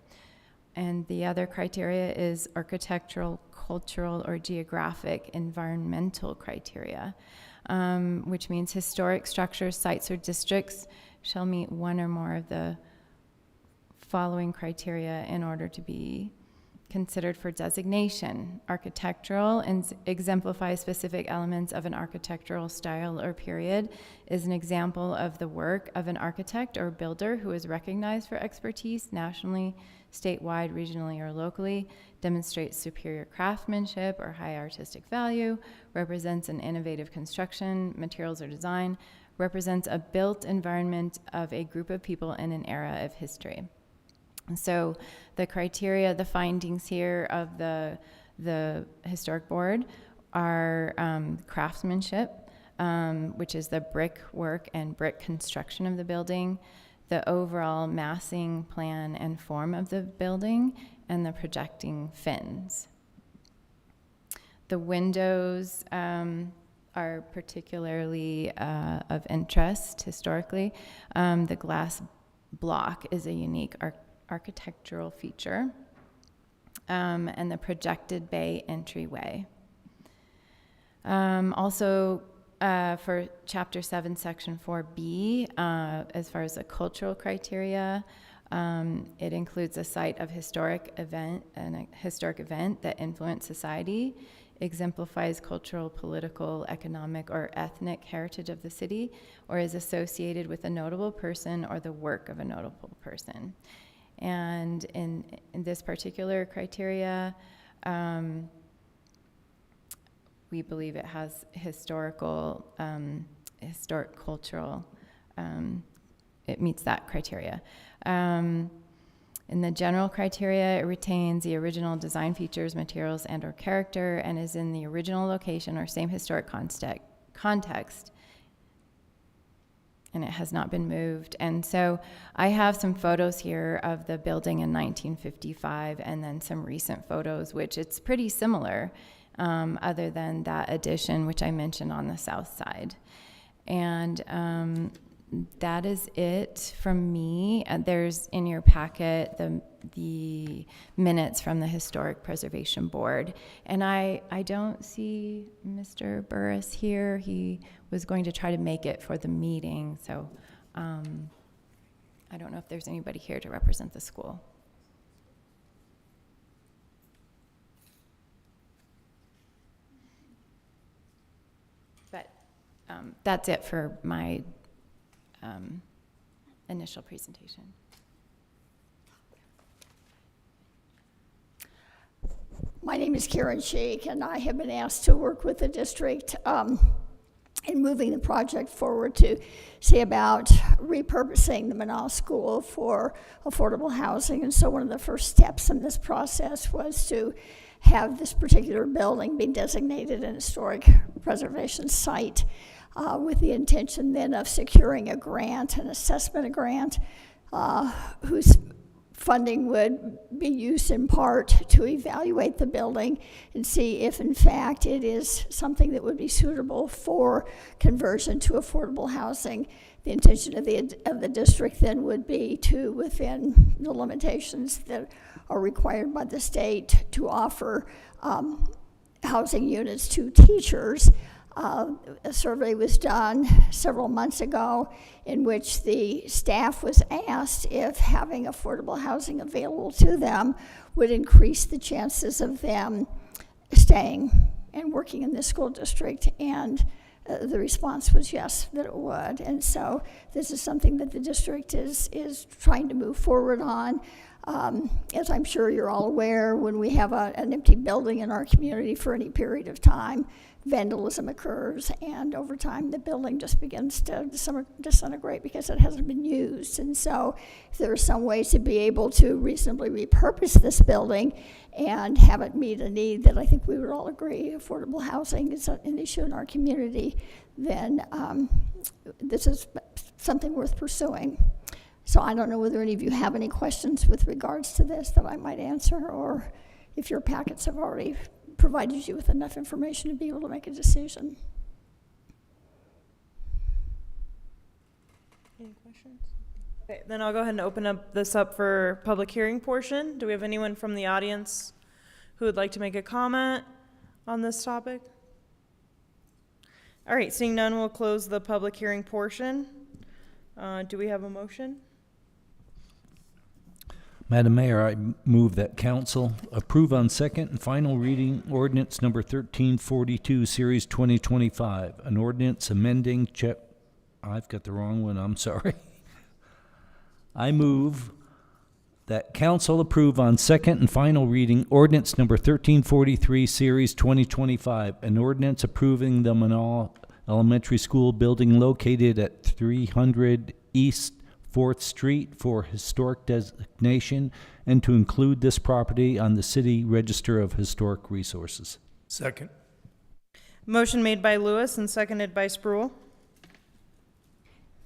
And the other criteria is architectural, cultural, or geographic environmental criteria, which means historic structures, sites, or districts shall meet one or more of the following criteria in order to be considered for designation. Architectural and exemplifies specific elements of an architectural style or period, is an example of the work of an architect or builder who is recognized for expertise nationally, statewide, regionally, or locally, demonstrates superior craftsmanship or high artistic value, represents an innovative construction, materials, or design, represents a built environment of a group of people in an era of history. So the criteria, the findings here of the historic board are craftsmanship, which is the brick work and brick construction of the building, the overall massing plan and form of the building, and the projecting fins. The windows are particularly of interest historically. The glass block is a unique architectural feature, and the projected bay entryway. Also, for Chapter 7, Section 4B, as far as the cultural criteria, it includes a site of historic event that influenced society, exemplifies cultural, political, economic, or ethnic heritage of the city, or is associated with a notable person or the work of a notable person. And in this particular criteria, we believe it has historic, cultural, it meets that criteria. In the general criteria, it retains the original design features, materials, and or character, and is in the original location or same historic context, and it has not been moved. And so I have some photos here of the building in 1955 and then some recent photos, which it's pretty similar, other than that addition, which I mentioned on the south side. And that is it from me. There's in your packet the minutes from the Historic Preservation Board. And I don't see Mr. Burris here. He was going to try to make it for the meeting, so I don't know if there's anybody here to represent the school. But that's it for my initial presentation. My name is Karen Sheik, and I have been asked to work with the district in moving the project forward to see about repurposing the Manal School for affordable housing. And so one of the first steps in this process was to have this particular building be designated an historic preservation site, with the intention then of securing a grant, an assessment grant, whose funding would be used in part to evaluate the building and see if in fact it is something that would be suitable for conversion to affordable housing. The intention of the district then would be to, within the limitations that are required by the state, to offer housing units to teachers. A survey was done several months ago in which the staff was asked if having affordable housing available to them would increase the chances of them staying and working in this school district, and the response was yes, that it would. And so this is something that the district is trying to move forward on. As I'm sure you're all aware, when we have an empty building in our community for any period of time, vandalism occurs, and over time the building just begins to disintegrate because it hasn't been used. And so if there are some ways to be able to reasonably repurpose this building and have it meet a need that I think we would all agree affordable housing is an issue in our community, then this is something worth pursuing. So I don't know whether any of you have any questions with regards to this that I might answer, or if your packets have already provided you with enough information to be able to make a decision. Any questions? Okay, then I'll go ahead and open this up for public hearing portion. Do we have anyone from the audience who would like to make a comment on this topic? All right, seeing none, we'll close the public hearing portion. Do we have a motion? Madam Mayor, I move that council approve on second and final reading ordinance number 1342, series 2025, an ordinance amending I've got the wrong one, I'm sorry. I move that council approve on second and final reading ordinance number 1343, series 2025, an ordinance approving the Manal Elementary School building located at 300 East 4th Street for historic designation, and to include this property on the City Register of Historic Resources. Second. Motion made by Lewis and seconded by Sproul.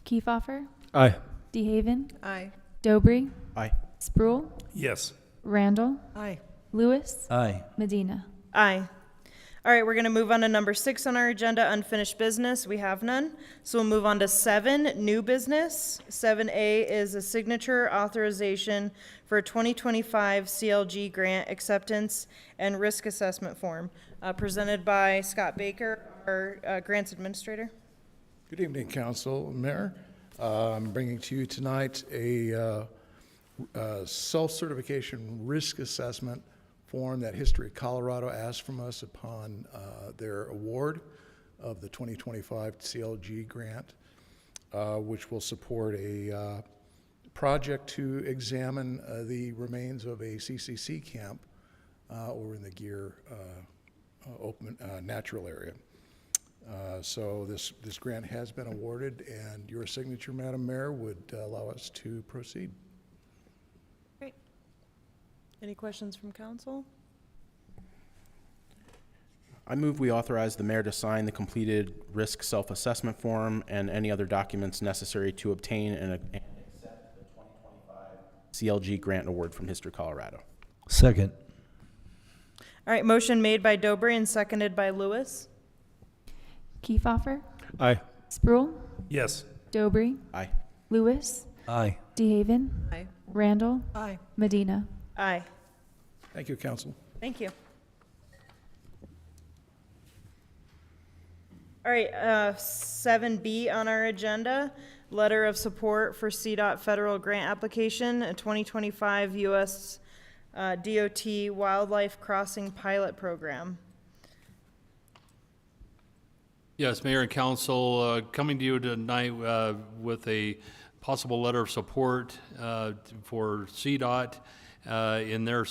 Kiefhoffer, Aye. DeHaven, Aye. Dobry, Aye. Sproul, Yes. Randall, Aye. Lewis, Aye. Medina. Aye. All right, we're going to move on to number 6 on our agenda, unfinished business. We have none. So we'll move on to 7, new business. 7A is a signature authorization for a 2025 CLG grant acceptance and risk assessment form, presented by Scott Baker, our grants administrator. Good evening, Council, Mayor. I'm bringing to you tonight a self-certification risk assessment form that History Colorado asked from us upon their award of the 2025 CLG grant, which will support a project to examine the remains of a CCC camp over in the Gear open natural area. So this grant has been awarded, and your signature, Madam Mayor, would allow us to proceed. Great. Any questions from council? I move we authorize the mayor to sign the completed risk self-assessment form and any other documents necessary to obtain and accept the 2025 CLG grant award from History Colorado. Second. All right, motion made by Dobry and seconded by Lewis. Kiefhoffer, Aye. Sproul, Yes. Dobry, Aye. Lewis, Aye. DeHaven, Aye. Randall, Aye. Medina. Aye. Thank you, Council. Thank you. All right, 7B on our agenda, letter of support for CDOT federal grant application, a 2025 U.S. DOT Wildlife Crossing Pilot Program. Yes, Mayor and Council, coming to you tonight with a possible letter of support for CDOT in their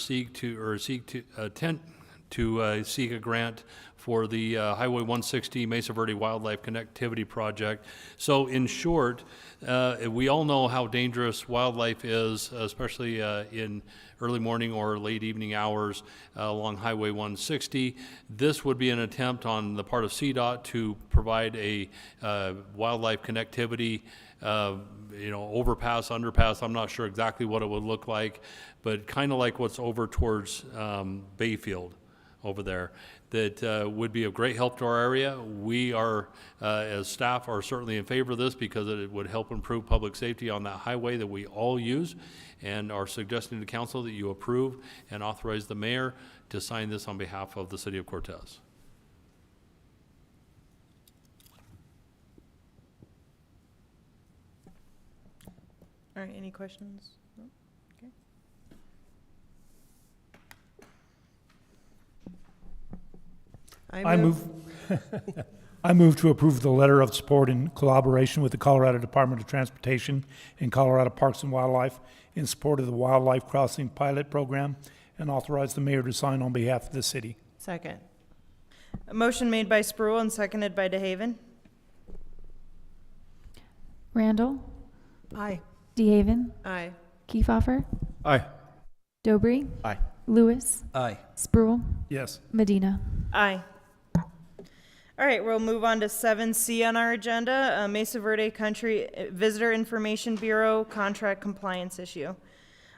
attempt to seek a grant for the Highway 160 Mesa Verde Wildlife Connectivity Project. So in short, we all know how dangerous wildlife is, especially in early morning or late evening hours along Highway 160. This would be an attempt on the part of CDOT to provide a wildlife connectivity overpass, underpass. I'm not sure exactly what it would look like, but kind of like what's over towards Bayfield over there, that would be of great help to our area. We are, as staff, are certainly in favor of this because it would help improve public safety on that highway that we all use, and are suggesting to council that you approve and authorize the mayor to sign this on behalf of the city of Cortez. All right, any questions? No? Okay. I move, I move to approve the letter of support in collaboration with the Colorado Department of Transportation and Colorado Parks and Wildlife in support of the Wildlife Crossing Pilot Program and authorize the mayor to sign on behalf of the city. Second. A motion made by Spruill and seconded by DeHaven. Randall, Aye. DeHaven, Aye. Kiefhoffer, Aye. Dobry, Aye. Lewis, Aye. Spruill, Yes. Medina. Aye. All right, we'll move on to 7C on our agenda, Mesa Verde Country Visitor Information Bureau contract compliance issue.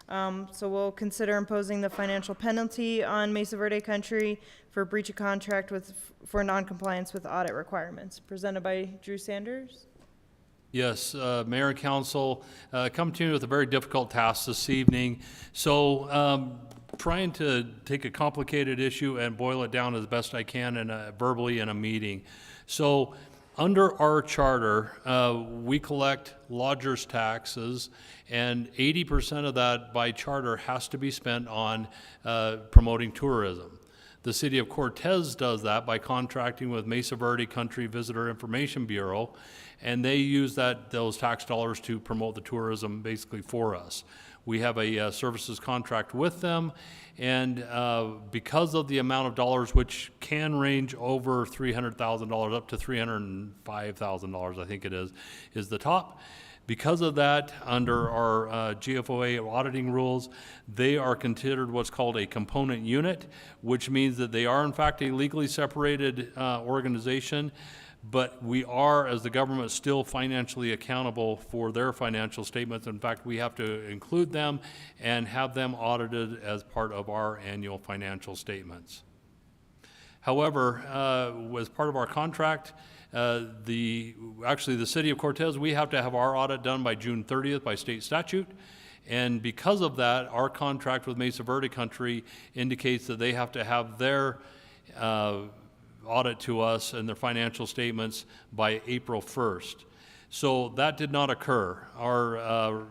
So we'll consider imposing the financial penalty on Mesa Verde Country for breach of contract for noncompliance with audit requirements. Presented by Drew Sanders. Yes, Mayor and Council, come to you with a very difficult task this evening. So trying to take a complicated issue and boil it down as best I can verbally in a meeting. So under our charter, we collect lodgers taxes, and 80% of that by charter has to be spent on promoting tourism. The city of Cortez does that by contracting with Mesa Verde Country Visitor Information Bureau, and they use those tax dollars to promote the tourism basically for us. We have a services contract with them, and because of the amount of dollars, which can range over $300,000 up to $305,000, I think it is the top. Because of that, under our GFOA auditing rules, they are considered what's called a component unit, which means that they are in fact a legally separated organization, but we are, as the government, still financially accountable for their financial statements. In fact, we have to include them and have them audited as part of our annual financial statements. However, as part of our contract, the city of Cortez, we have to have our audit done by June 30th by state statute. And because of that, our contract with Mesa Verde Country indicates that they have to have their audit to us and their financial statements by April 1st. So that did not occur. Our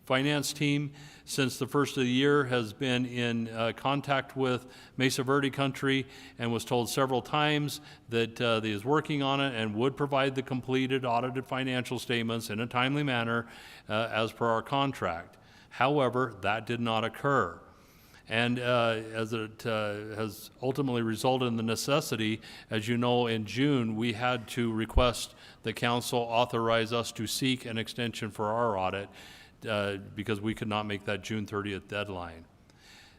finance team, since the first of the year, has been in contact with Mesa Verde Country and was told several times that he is working on it and would provide the completed audited financial statements in a timely manner as per our contract. However, that did not occur. And as it has ultimately resulted in the necessity, as you know, in June, we had to request the council authorize us to seek an extension for our audit because we could not make that June 30th deadline.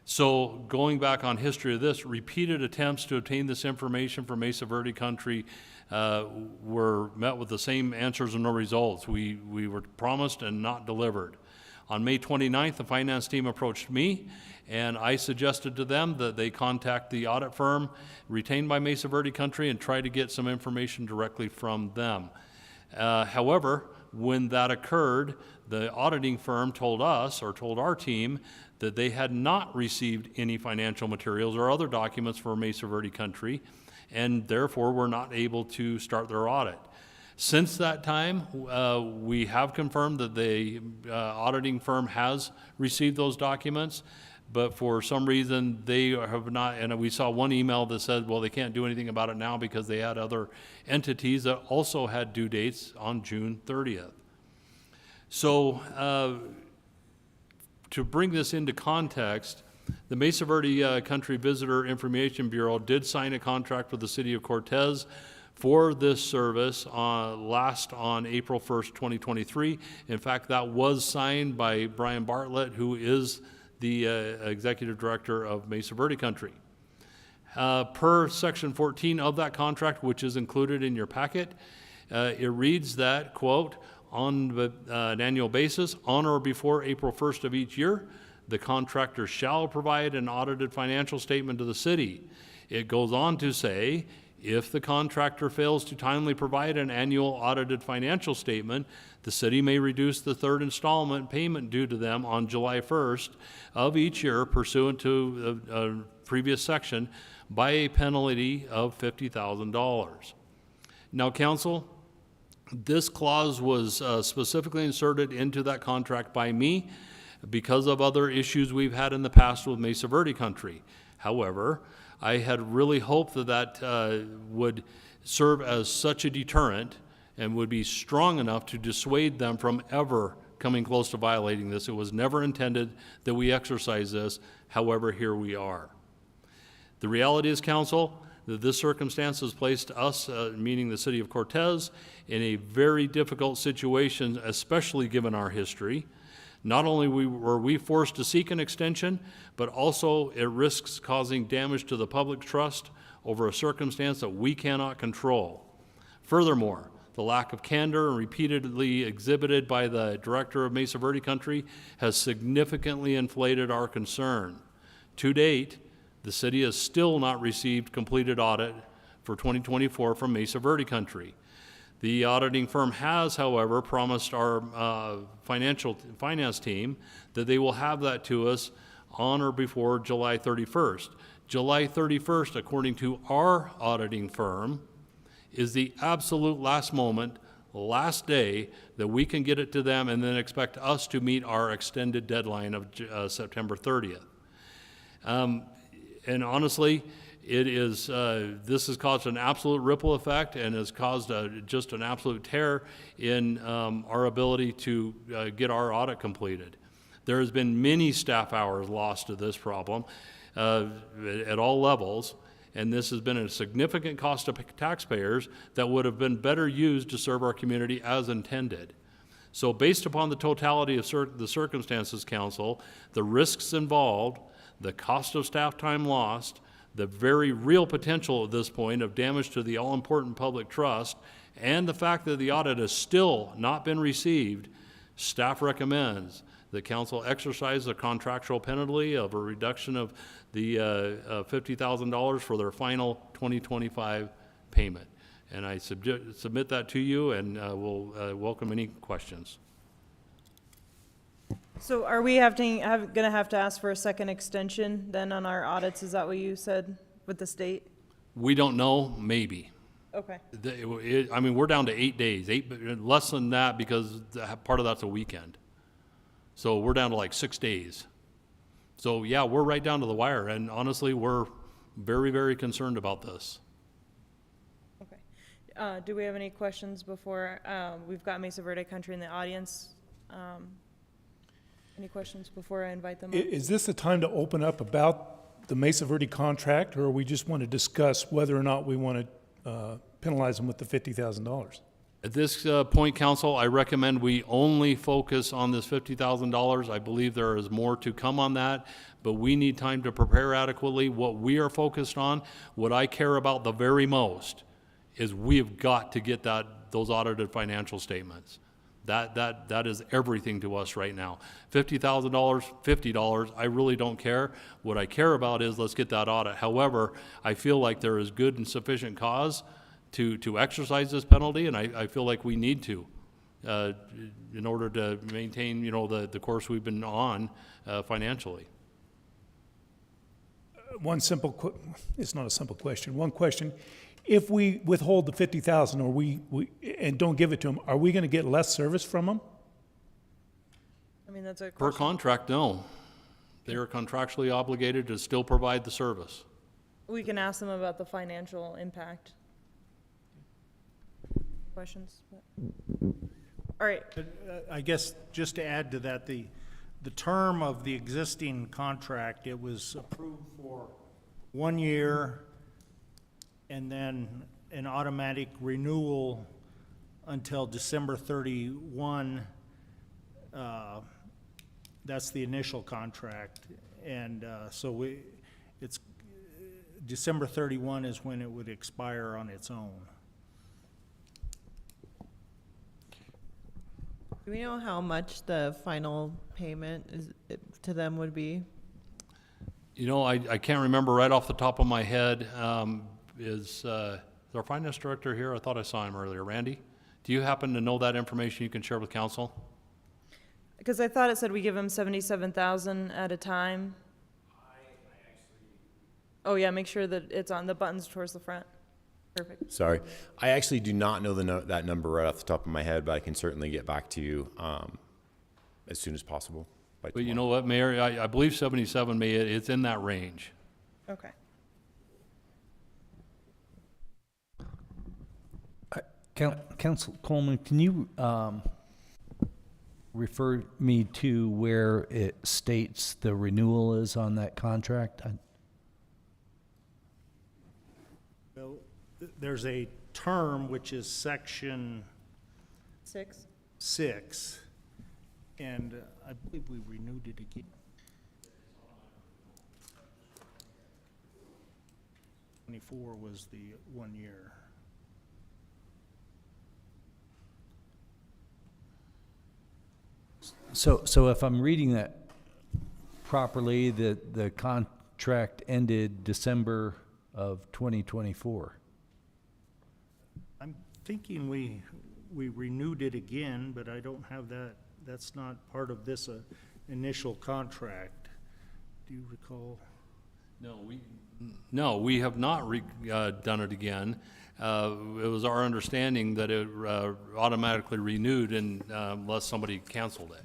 So going back on history of this, repeated attempts to obtain this information from Mesa Verde Country were met with the same answers and no results. We were promised and not delivered. On May 29th, the finance team approached me, and I suggested to them that they contact the audit firm retained by Mesa Verde Country and try to get some information directly from them. However, when that occurred, the auditing firm told us, or told our team, that they had not received any financial materials or other documents for Mesa Verde Country, and therefore were not able to start their audit. Since that time, we have confirmed that the auditing firm has received those documents, but for some reason they have not, and we saw one email that said, well, they can't do anything about it now because they had other entities that also had due dates on June 30th. So to bring this into context, the Mesa Verde Country Visitor Information Bureau did sign a contract with the city of Cortez for this service last on April 1st, 2023. In fact, that was signed by Brian Bartlett, who is the executive director of Mesa Verde Country. Per section 14 of that contract, which is included in your packet, it reads that, quote, on an annual basis, on or before April 1st of each year, the contractor shall provide an audited financial statement to the city. It goes on to say, if the contractor fails to timely provide an annual audited financial statement, the city may reduce the third installment payment due to them on July 1st of each year pursuant to a previous section by a penalty of $50,000. Now, council, this clause was specifically inserted into that contract by me because of other issues we've had in the past with Mesa Verde Country. However, I had really hoped that that would serve as such a deterrent and would be strong enough to dissuade them from ever coming close to violating this. It was never intended that we exercise this. However, here we are. The reality is, council, that this circumstance has placed us, meaning the city of Cortez, in a very difficult situation, especially given our history. Not only were we forced to seek an extension, but also it risks causing damage to the public trust over a circumstance that we cannot control. Furthermore, the lack of candor repeatedly exhibited by the director of Mesa Verde Country has significantly inflated our concern. To date, the city has still not received completed audit for 2024 from Mesa Verde Country. The auditing firm has, however, promised our finance team that they will have that to us on or before July 31st. July 31st, according to our auditing firm, is the absolute last moment, last day that we can get it to them and then expect us to meet our extended deadline of September 30th. And honestly, it is, this has caused an absolute ripple effect and has caused just an absolute tear in our ability to get our audit completed. There has been many staff hours lost to this problem at all levels, and this has been a significant cost to taxpayers that would have been better used to serve our community as intended. So based upon the totality of the circumstances, council, the risks involved, the cost of staff time lost, the very real potential at this point of damage to the all-important public trust, and the fact that the audit has still not been received, staff recommends that council exercise the contractual penalty of a reduction of the $50,000 for their final 2025 payment. And I submit that to you, and will welcome any questions. So are we gonna have to ask for a second extension then on our audits? Is that what you said with the state? We don't know, maybe. Okay. I mean, we're down to 8 days, less than that because part of that's a weekend. So we're down to like 6 days. So yeah, we're right down to the wire, and honestly, we're very, very concerned about this. Okay. Do we have any questions before, we've got Mesa Verde Country in the audience? Any questions before I invite them up? Is this the time to open up about the Mesa Verde contract, or we just want to discuss whether or not we want to penalize them with the $50,000? At this point, council, I recommend we only focus on this $50,000. I believe there is more to come on that, but we need time to prepare adequately. What we are focused on, what I care about the very most, is we have got to get those audited financial statements. That is everything to us right now. $50,000, $50, I really don't care. What I care about is let's get that audit. However, I feel like there is good and sufficient cause to exercise this penalty, and I feel like we need to in order to maintain, the course we've been on financially. It's not a simple question. One question. If we withhold the $50,000 or we and don't give it to them, are we going to get less service from them? I mean, that's a Per question. contract, no. They are contractually obligated to still provide the service. We can ask them about the financial impact. Questions? All right. I guess just to add to that, the term of the existing contract, it was approved for 1 year and then an automatic renewal until December 31. That's the initial contract. And so it's December 31 is when it would expire on its own. Do we know how much the final payment to them would be? I can't remember right off the top of my head. Is our finance director here? I thought I saw him earlier. Randy, do you happen to know that information you can share with council? Because I thought it said we give them 77,000 at a time. Oh yeah, make sure that it's on the buttons towards the front. Perfect. Sorry, I actually do not know that number right off the top of my head, but I can certainly get back to you as soon as possible. But you know what, Mayor, I believe 77, it's in that range. Okay. Council Coleman, can you refer me to where it states the renewal is on that contract? Well, there's a term which is section 6, and I believe we renewed it again. '24 was the 1 year. So if I'm reading that properly, the contract ended December of 2024. I'm thinking we renewed it again, but I don't have that. That's not part of this initial contract. Do you recall? No, we have not done it again. It was our understanding that it automatically renewed unless somebody canceled it.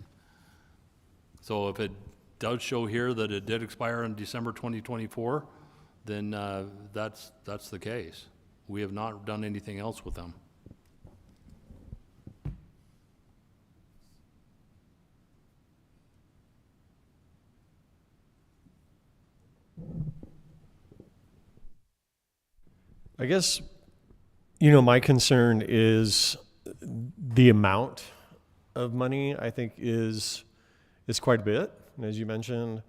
So if it does show here that it did expire in December 2024, then that's the case. We have not done anything else with them. I guess, my concern is the amount of money, I think, is quite a bit. And as you mentioned,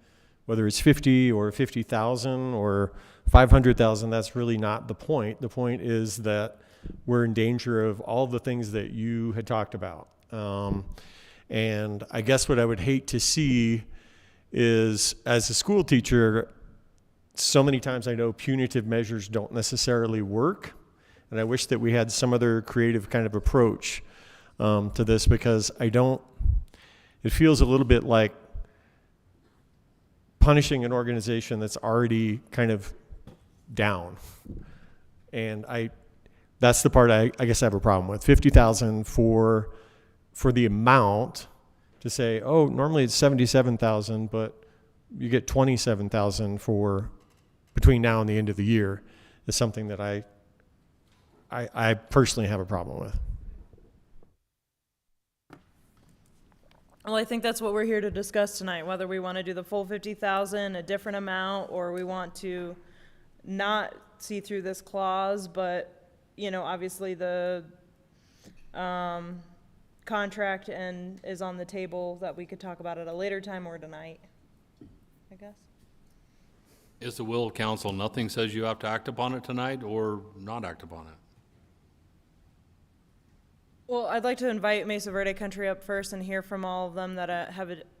whether it's 50 or 50,000 or 500,000, that's really not the point. The point is that we're in danger of all the things that you had talked about. And I guess what I would hate to see is, as a school teacher, so many times I know punitive measures don't necessarily work. And I wish that we had some other creative kind of approach to this, because it feels a little bit like punishing an organization that's already kind of down. And that's the part I guess I have a problem with. 50,000 for the amount, to say, oh, normally it's 77,000, but you get 27,000 for between now and the end of the year, is something that I personally have a problem with. Well, I think that's what we're here to discuss tonight, whether we want to do the full 50,000, a different amount, or we want to not see through this clause, but, obviously the contract is on the table that we could talk about at a later time or tonight, I guess. It's the will of council. Nothing says you have to act upon it tonight or not act upon it. Well, I'd like to invite Mesa Verde Country up first and hear from all of them that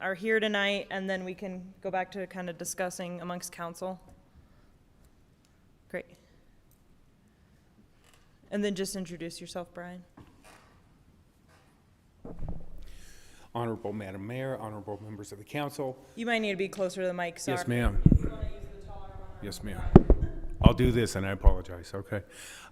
are here tonight, and then we can go back to kind of discussing amongst council. Great. And then just introduce yourself, Brian. Honorable Madam Mayor, honorable members of the council. You might need to be closer to the mic, sorry. Yes, ma'am. Yes, ma'am. I'll do this, and I apologize, okay?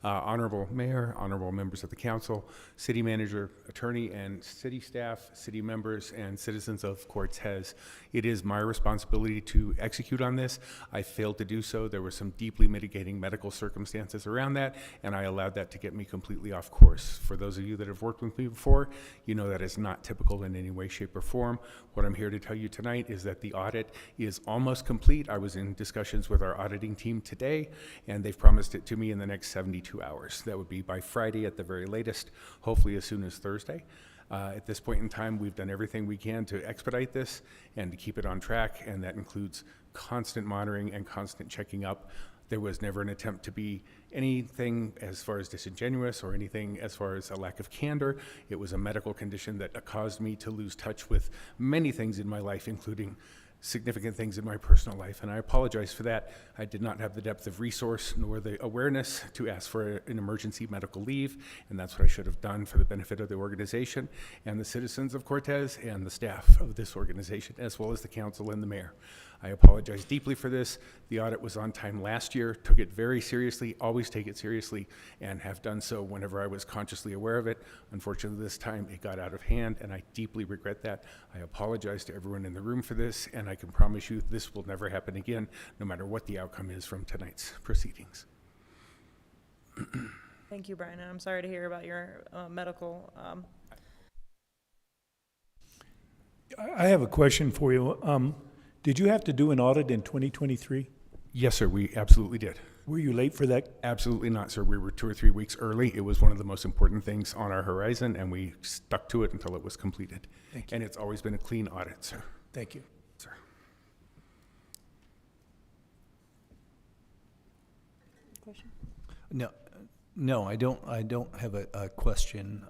Honorable Mayor, honorable members of the council, city manager, attorney, and city staff, city members, and citizens of Cortez. It is my responsibility to execute on this. I failed to do so. There were some deeply mitigating medical circumstances around that, and I allowed that to get me completely off course. For those of you that have worked with me before, you know that is not typical in any way, shape, or form. What I'm here to tell you tonight is that the audit is almost complete. I was in discussions with our auditing team today, and they've promised it to me in the next 72 hours. That would be by Friday at the very latest, hopefully as soon as Thursday. At this point in time, we've done everything we can to expedite this and to keep it on track, and that includes constant monitoring and constant checking up. There was never an attempt to be anything as far as disingenuous or anything as far as a lack of candor. It was a medical condition that caused me to lose touch with many things in my life, including significant things in my personal life, and I apologize for that. I did not have the depth of resource nor the awareness to ask for an emergency medical leave, and that's what I should have done for the benefit of the organization and the citizens of Cortez and the staff of this organization, as well as the council and the mayor. I apologize deeply for this. The audit was on time last year, took it very seriously, always take it seriously, and have done so whenever I was consciously aware of it. Unfortunately, this time it got out of hand, and I deeply regret that. I apologize to everyone in the room for this, and I can promise you this will never happen again, no matter what the outcome is from tonight's proceedings. Thank you, Brian, and I'm sorry to hear about your medical. I have a question for you. Did you have to do an audit in 2023? Yes, sir, we absolutely did. Were you late for that? Absolutely not, sir. We were 2 or 3 weeks early. It was one of the most important things on our horizon, and we stuck to it until it was completed. Thank you. And it's always been a clean audit, sir. Thank you. Sir. No, I don't have a question,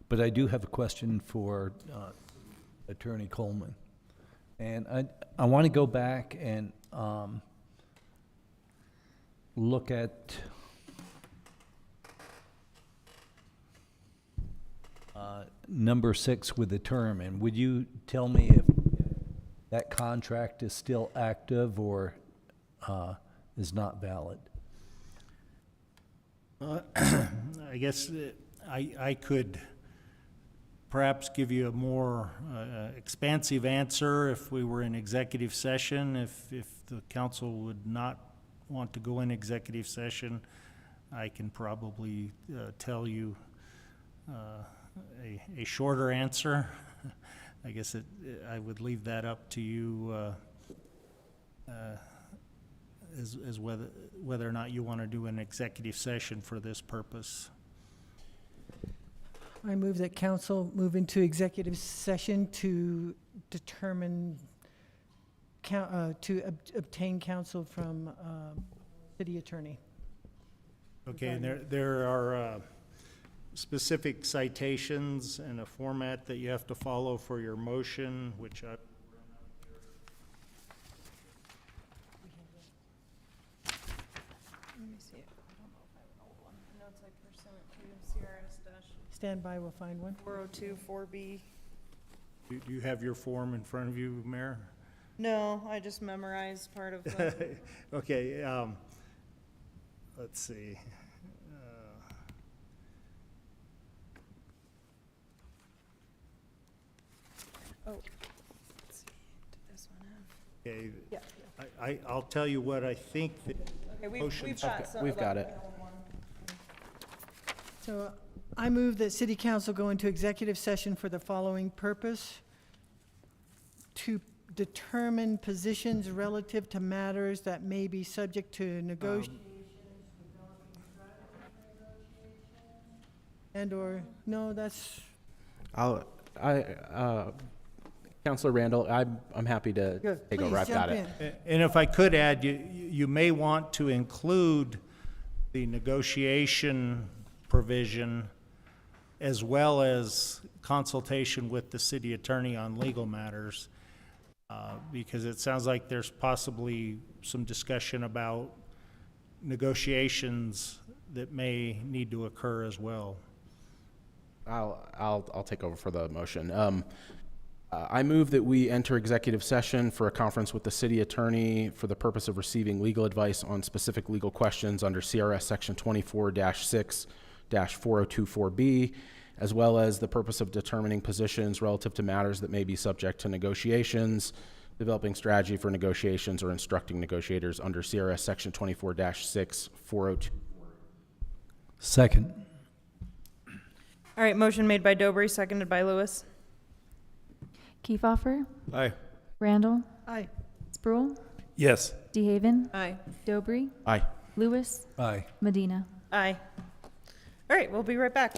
but I do have a question for Attorney Coleman. And I want to go back and look at number 6 with the term, and would you tell me if that contract is still active or is not valid? I guess I could perhaps give you a more expansive answer if we were in executive session. If the council would not want to go in executive session, I can probably tell you a shorter answer. I guess I would leave that up to you as whether or not you want to do an executive session for this purpose. I move that council move into executive session to determine, obtain counsel from city attorney. Okay, and there are specific citations and a format that you have to follow for your motion, which I... Let me see. I don't know if I have an old one. I know it's like pursuant to CRS dash Stand by, we'll find one. 402 4B. Do you have your form in front of you, Mayor? No, I just memorized part of the. Okay, let's see. Oh, let's see. Did this one have? Okay, Yeah. I'll tell you what I think the Okay, we've motion's... got some. We've got it. So I move that city council go into executive session for the following purpose: to determine positions relative to matters that may be subject to negotiation. And/or, no, that's, Councilor Randall, I'm happy to good. take Please over. I've got jump it. in. And if I could add, you may want to include the negotiation provision as well as consultation with the city attorney on legal matters, because it sounds like there's possibly some discussion about negotiations that may need to occur as well. I'll take over for the motion. I move that we enter executive session for a conference with the city attorney for the purpose of receiving legal advice on specific legal questions under CRS section 24-6-4024B, as well as the purpose of determining positions relative to matters that may be subject to negotiations, developing strategy for negotiations, or instructing negotiators under CRS section 24-6-402. Second. All right, motion made by Dobry, seconded by Lewis. Kiefhoffer, Aye. Randall, Aye. Sproul, Yes. DeHaven, Aye. Dobry, Aye. Lewis, Aye. Medina. Aye. All right, we'll be right back.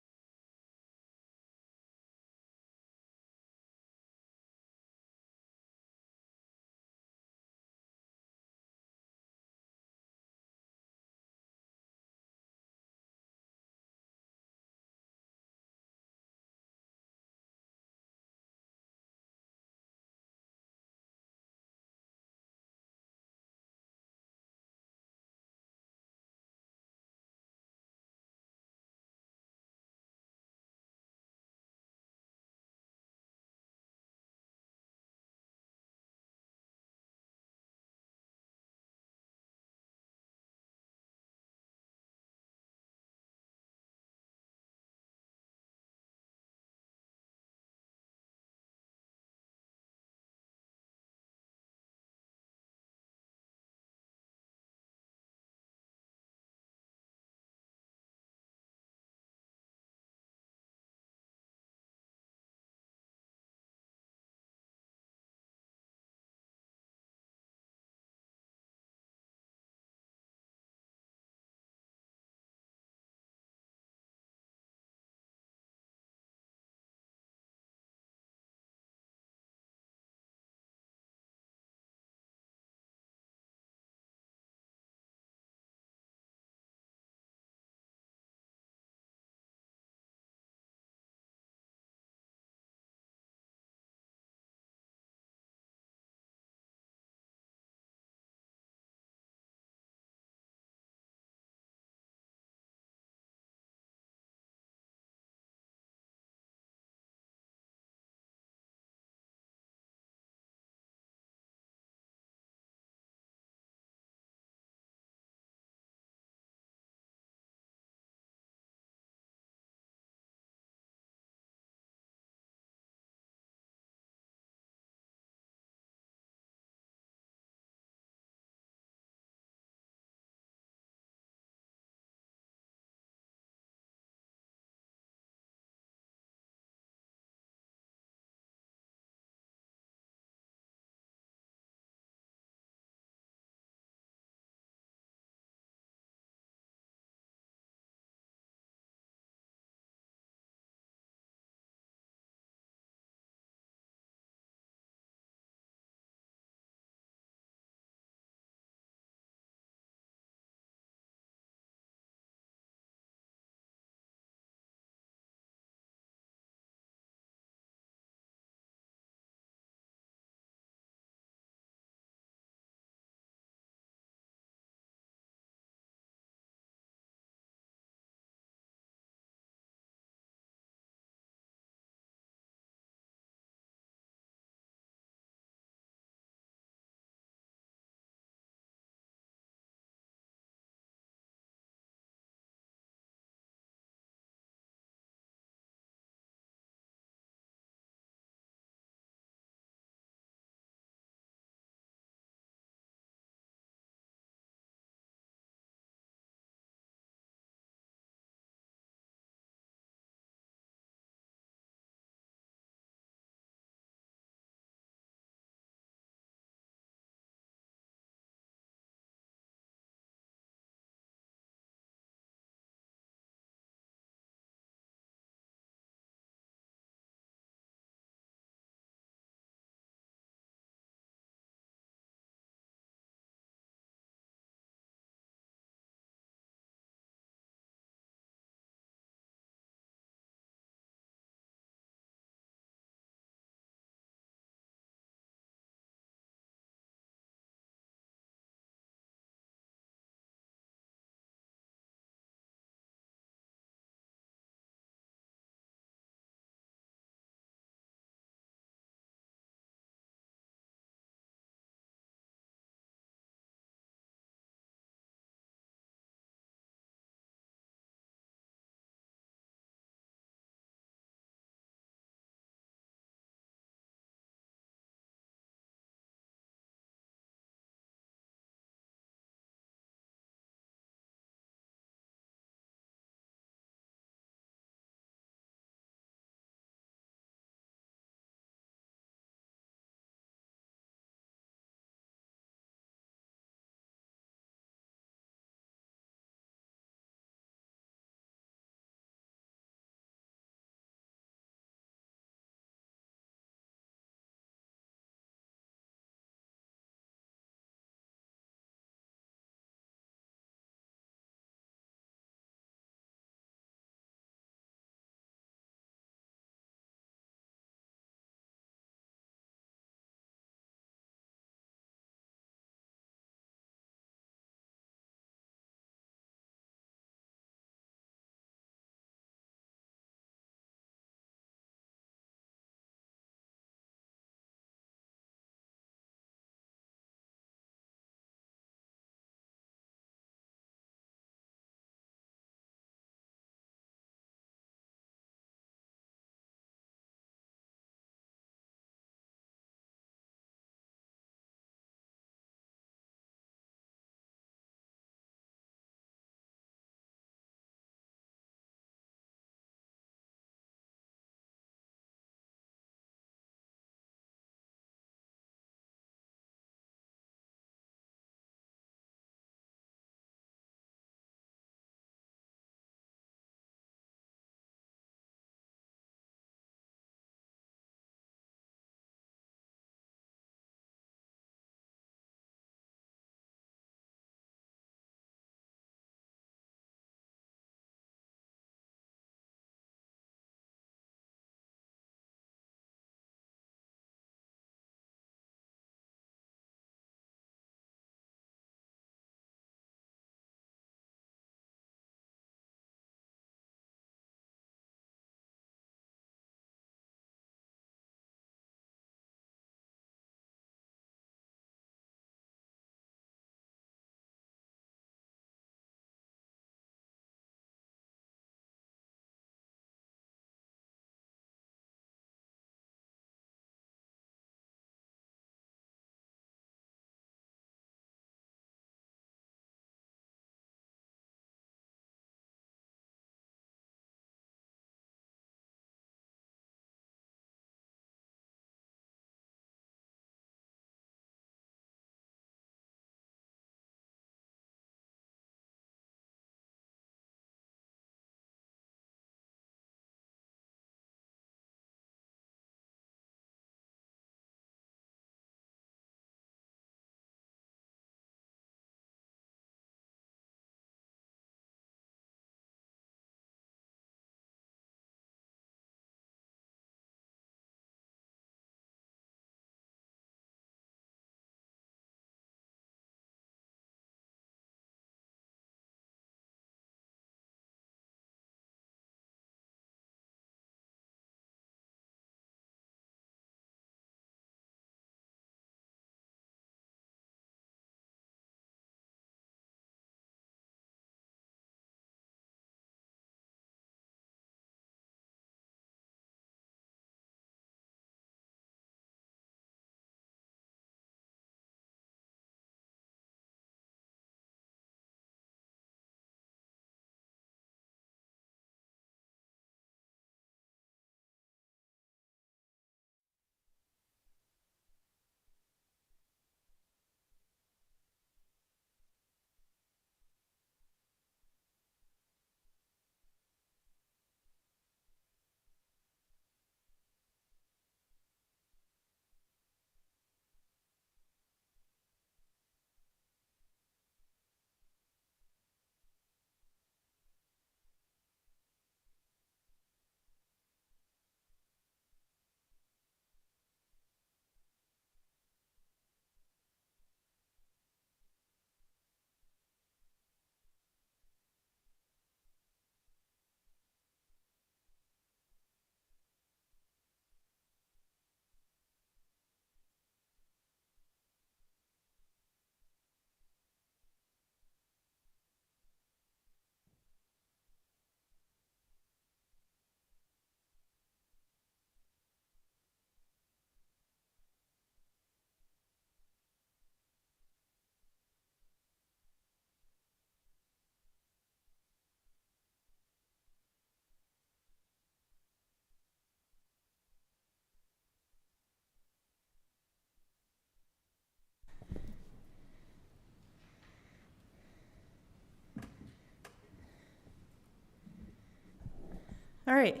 All right.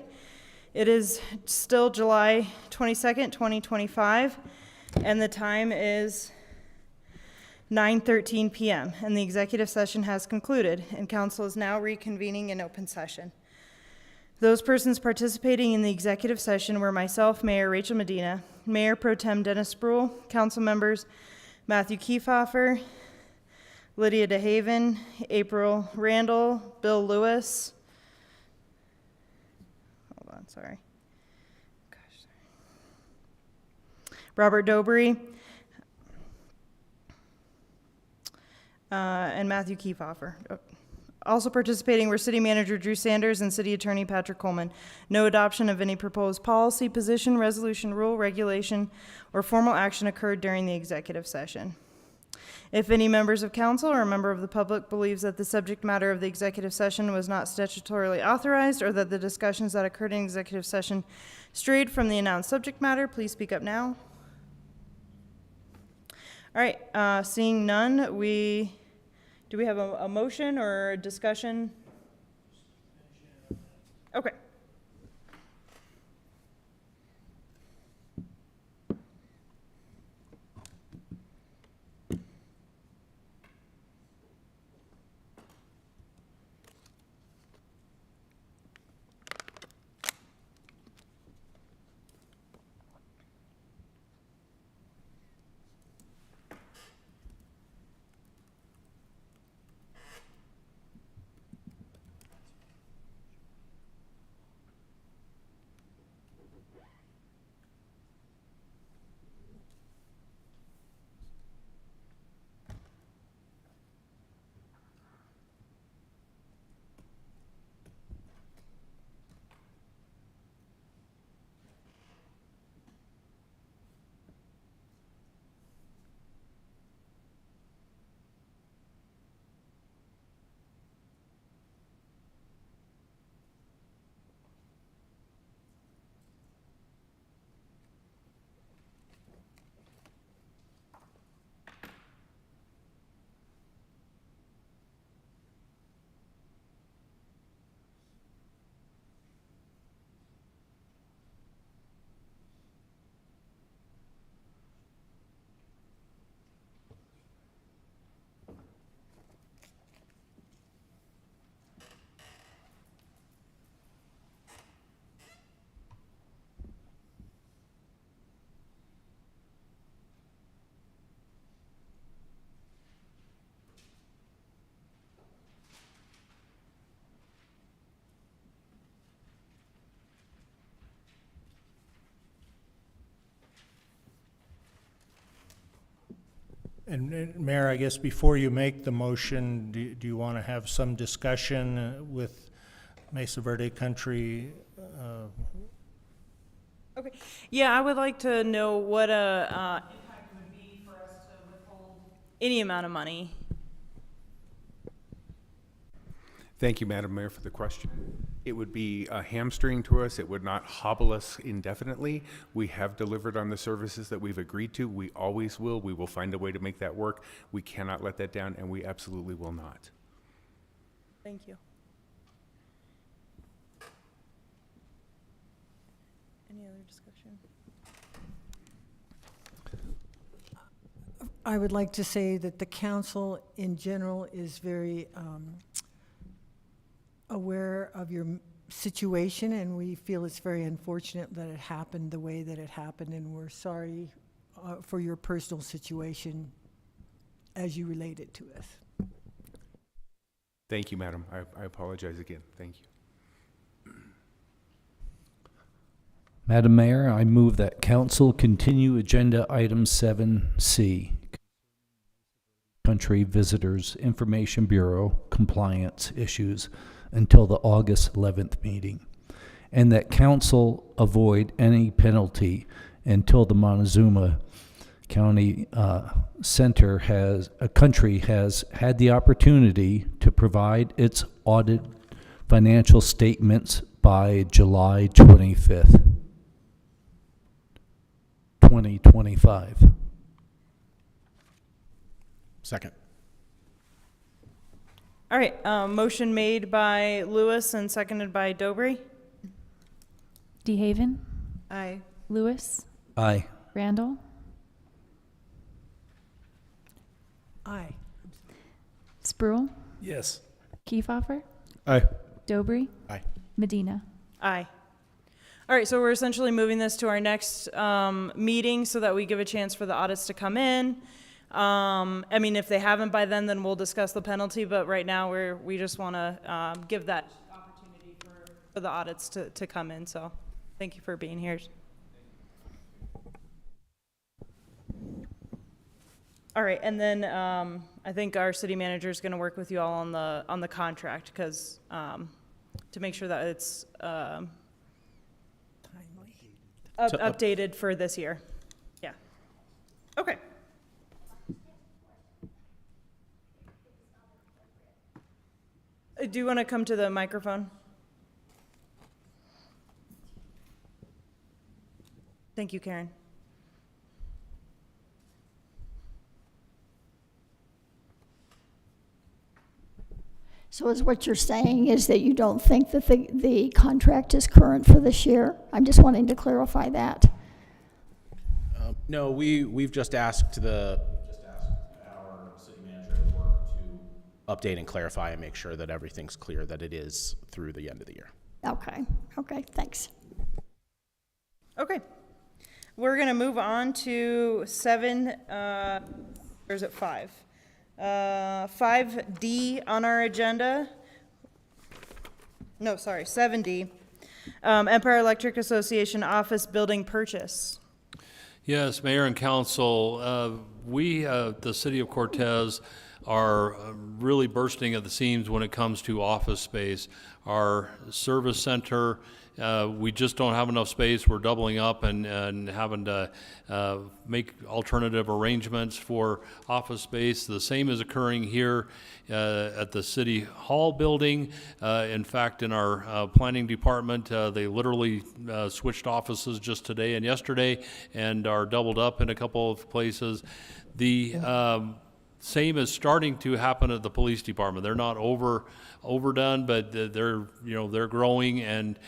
It is still July 22nd, 2025, and the time is 9:13 p.m., and the executive session has concluded, and council is now reconvening in open session. Those persons participating in the executive session were myself, Mayor Rachel Medina, Mayor Pro Tem Dennis Sproul, council members Matthew Kiefhofer, Lydia DeHaven, April Randall, Bill Lewis. Hold on, sorry. Gosh, sorry. Robert Dobry, and Matthew Kiefhofer. Also participating were City Manager Drew Sanders and City Attorney Patrick Coleman. No adoption of any proposed policy, position, resolution, rule, regulation, or formal action occurred during the executive session. If any members of council or a member of the public believes that the subject matter of the executive session was not statutorily authorized, or that the discussions that occurred in executive session strayed from the announced subject matter, please speak up now. All right, seeing none, do we have a motion or a discussion? Okay. And Mayor, I guess before you make the motion, do you want to have some discussion with Mesa Verde Country? Okay. Yeah, I would like to know what impact would be for us to withhold any amount of money. Thank you, Madam Mayor, for the question. It would be a hamstring to us. It would not hobble us indefinitely. We have delivered on the services that we've agreed to. We always will. We will find a way to make that work. We cannot let that down, and we absolutely will not. Thank you. Any other discussion? I would like to say that the council in general is very aware of your situation, and we feel it's very unfortunate that it happened the way that it happened, and we're sorry for your personal situation as you relate it to us. Thank you, Madam. I apologize again. Thank you. Madam Mayor, I move that council continue agenda item 7C, Country Visitors Information Bureau compliance issues, until the August 11th meeting, and that council avoid any penalty until the Montezuma County Country has had the opportunity to provide its audit financial statements by July 25th, 2025. Second. All right, motion made by Lewis and seconded by Dobry. DeHaven, Aye. Lewis, Aye. Randall, Aye. Spruill, Yes. Kiefhoffer, Aye. Dobry, Aye. Medina. Aye. All right, so we're essentially moving this to our next meeting so that we give a chance for the audits to come in. I mean, if they haven't by then we'll discuss the penalty, but right now we just want to give that opportunity for the audits to come in, so thank you for being here. All right, and then I think our city manager is going to work with you all on the contract, because to make sure that it's updated for this year. Yeah. Okay. Do you want to come to the microphone? Thank you, Karen. So is what you're saying is that you don't think that the contract is current for this year? I'm just wanting to clarify that. No, we've just asked our city manager to work to update and clarify and make sure that everything's clear, that it is through the end of the year. Okay, thanks. Okay. We're going to move on to 5. 5D on our agenda. No, sorry, 7D. Empire Electric Association office building purchase. Yes, Mayor and Council, we, the City of Cortez, are really bursting at the seams when it comes to office space. Our service center, we just don't have enough space. We're doubling up and having to make alternative arrangements for office space. The same is occurring here at the City Hall building. In fact, in our planning department, they literally switched offices just today and yesterday and are doubled up in a couple of places. The same is starting to happen at the police department. They're not overdone, but they're growing, and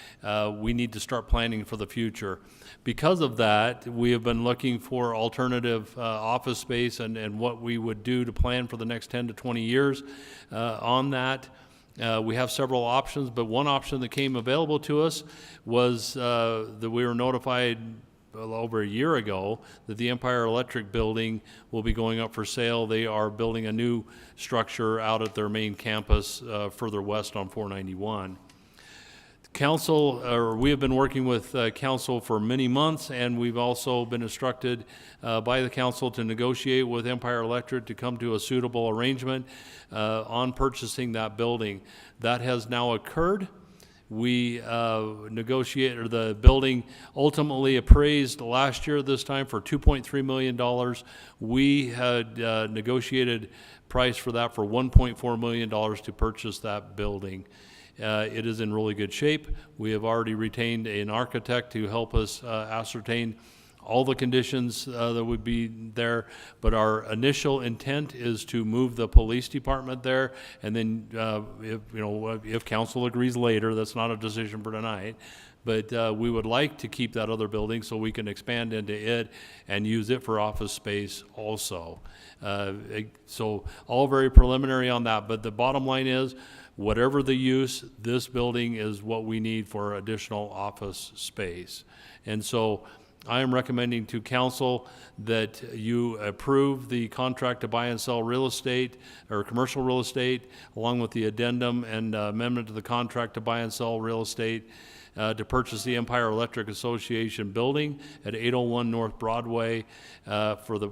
we need to start planning for the future. Because of that, we have been looking for alternative office space and what we would do to plan for the next 10 to 20 years on that. We have several options, but one option that came available to us was that we were notified over a year ago that the Empire Electric building will be going up for sale. They are building a new structure out at their main campus further west on 491. We have been working with council for many months, and we've also been instructed by the council to negotiate with Empire Electric to come to a suitable arrangement on purchasing that building. That has now occurred. We negotiated, the building ultimately appraised last year this time for $2.3 million. We had negotiated price for that for $1.4 million to purchase that building. It is in really good shape. We have already retained an architect to help us ascertain all the conditions that would be there, but our initial intent is to move the police department there, and then if council agrees later, that's not a decision for tonight, but we would like to keep that other building so we can expand into it and use it for office space also. So all very preliminary on that, but the bottom line is, whatever the use, this building is what we need for additional office space. And so I am recommending to council that you approve the contract to buy and sell real estate or commercial real estate, along with the addendum and amendment to the contract to buy and sell real estate to purchase the Empire Electric Association building at 801 North Broadway for the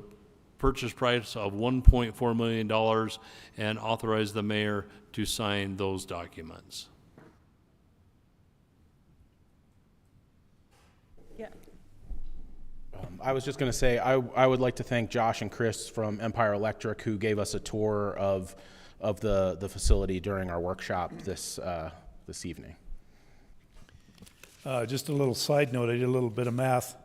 purchase price of $1.4 million, and authorize the mayor to sign those documents. Yeah. I was just going to say, I would like to thank Josh and Chris from Empire Electric, who gave us a tour of the facility during our workshop this evening. Just a little side note, I did a little bit of math.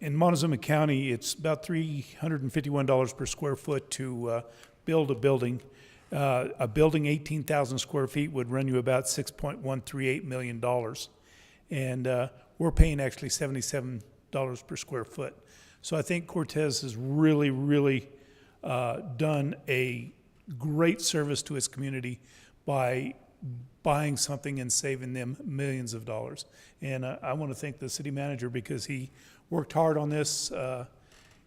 In Montezuma County, it's about $351 per square foot to build a building. A building 18,000 square feet would run you about $6.138 million. and we're paying actually $77 per square foot. So I think Cortez has really, really done a great service to its community by buying something and saving them millions of dollars. And I want to thank the city manager because he worked hard on this,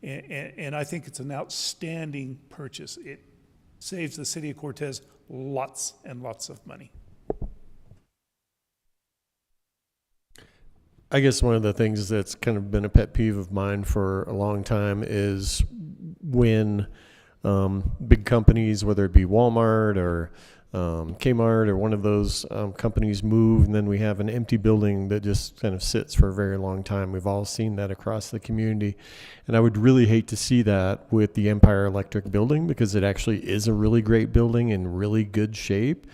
and I think it's an outstanding purchase. It saves the city of Cortez lots and lots of money. I guess one of the things that's kind of been a pet peeve of mine for a long time is when big companies, whether it be Walmart or Kmart or one of those companies move, and then we have an empty building that just kind of sits for a very long time. We've all seen that across the community. And I would really hate to see that with the Empire Electric building, because it actually is a really great building in really good shape.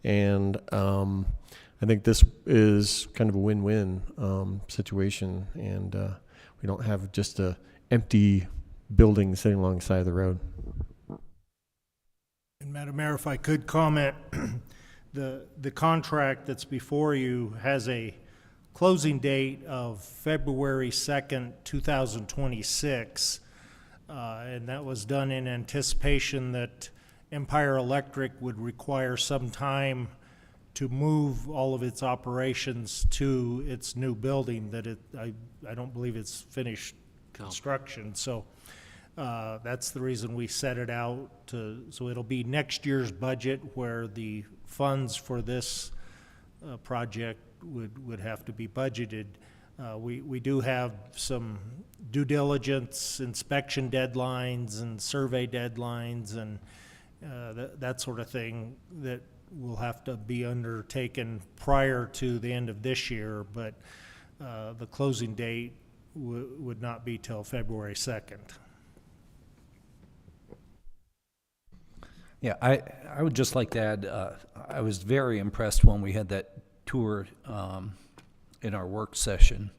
And I think this is kind of a win-win situation, and we don't have just a empty building sitting alongside the road. And Madam Mayor, if I could comment, the contract that's before you has a closing date of February 2nd, 2026, and that was done in anticipation that Empire Electric would require some time to move all of its operations to its new building, that I don't believe it's finished construction. So that's the reason we set it out so it'll be next year's budget where the funds for this project would have to be budgeted. We do have some due diligence, inspection deadlines and survey deadlines and that sort of thing that will have to be undertaken prior to the end of this year, but the closing date would not be till February 2nd. Yeah, I would just like to add, I was very impressed when we had that tour in our work session.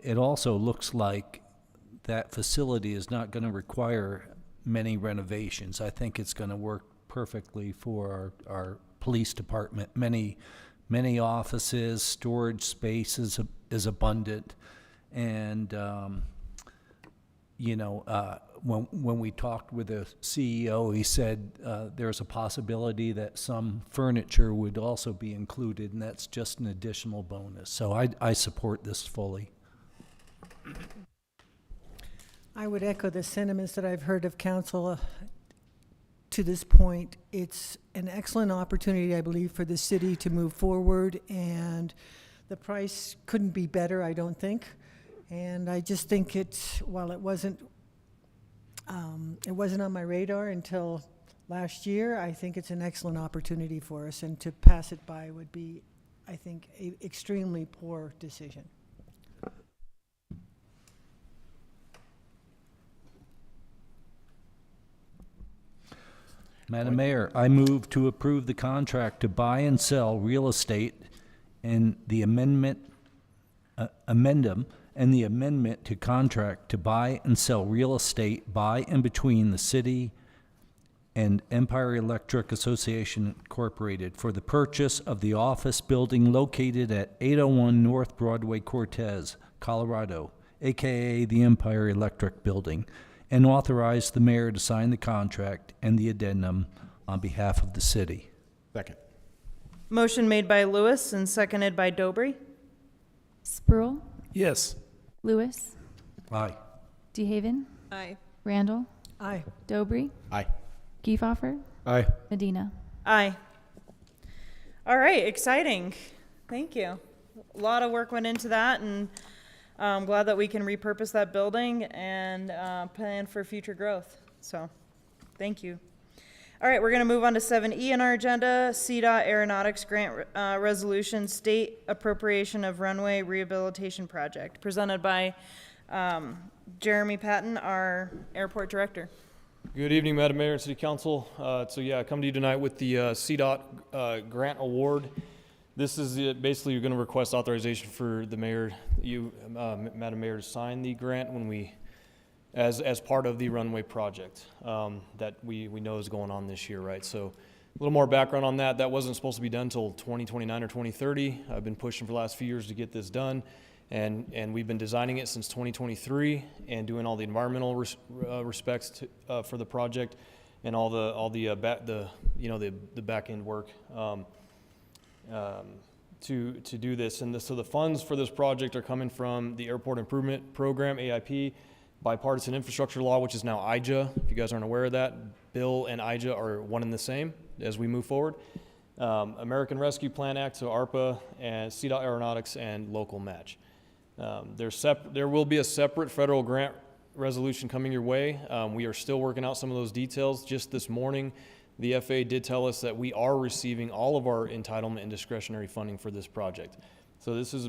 It also looks like that facility is not going to require many renovations. I think it's going to work perfectly for our police department. Many offices, storage space is abundant, and when we talked with the CEO, he said there's a possibility that some furniture would also be included, and that's just an additional bonus. So I support this fully. I would echo the sentiments that I've heard of council to this point. It's an excellent opportunity, I believe, for the city to move forward, and the price couldn't be better, I don't think. And I just think while it wasn't on my radar until last year, I think it's an excellent opportunity for us, and to pass it by would be, I think, an extremely poor decision. Madam Mayor, I move to approve the contract to buy and sell real estate and the amendment to contract to buy and sell real estate by and between the city and Empire Electric Association Incorporated for the purchase of the office building located at 801 North Broadway, Cortez, Colorado, aka the Empire Electric Building, and authorize the mayor to sign the contract and the addendum on behalf of the city. Second. Motion made by Lewis and seconded by Dobry. Spruill, Yes. Lewis, Aye. DeHaven, Aye. Randall, Aye. Dobry, Aye. Kiefhoffer, Aye. Medina. Aye. All right, exciting. Thank you. A lot of work went into that, and I'm glad that we can repurpose that building and plan for future growth. So, thank you. All right, we're going to move on to 7E on our agenda, CDOT Aeronautics Grant Resolution State Appropriation of Runway Rehabilitation Project, presented by Jeremy Patton, our Airport Director. Good evening, Madam Mayor and City Council. I come to you tonight with the CDOT grant award. This is basically you're going to request authorization for the mayor, Madam Mayor, to sign the grant when we, as part of the runway project that we know is going on this year, right? So little more background on that. That wasn't supposed to be done until 2029 or 2030. I've been pushing for the last few years to get this done, and we've been designing it since 2023 and doing all the environmental respects for the project and all the back end work to do this. And so the funds for this project are coming from the Airport Improvement Program, AIP, Bipartisan Infrastructure Law, which is now IJA. If you guys aren't aware of that, Bill and IJA are one and the same as we move forward. American Rescue Plan Act, so ARPA, and cede Aeronautics, and local match. There will be a separate federal grant resolution coming your way. We are still working out some of those details. Just this morning, the FAA did tell us that we are receiving all of our entitlement and discretionary funding for this project. So this is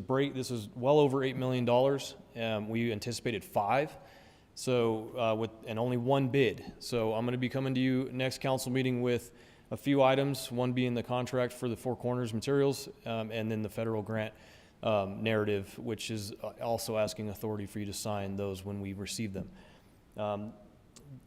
well over $8 million. We anticipated 5. So and only one bid. So I'm going to be coming to you next council meeting with a few items, one being the contract for the Four Corners materials, and then the federal grant narrative, which is also asking authority for you to sign those when we receive them.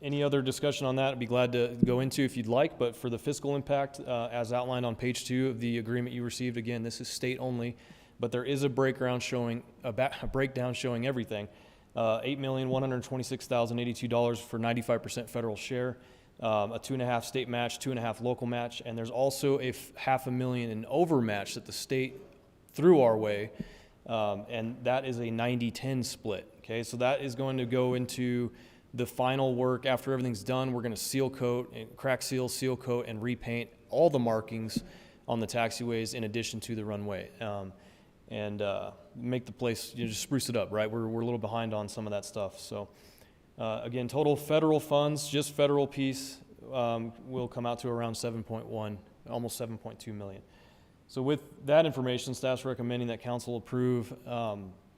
Any other discussion on that, I'd be glad to go into if you'd like, but for the fiscal impact, as outlined on page 2 of the agreement you received, again, this is state only, but there is a breakdown showing everything. $8,126,082 for 95% federal share, a 2.5 state match, 2.5 local match, and there's also a $500,000 in overmatch that the state threw our way, and that is a 90-10 split. Okay, so that is going to go into the final work. After everything's done, we're going to seal coat, and crack seal, seal coat, and repaint all the markings on the taxiways in addition to the runway. And make the place, just spruce it up, right? We're a little behind on some of that stuff. So again, total federal funds, just federal piece, will come out to around 7.1, almost 7.2 million. So with that information, staff's recommending that council approve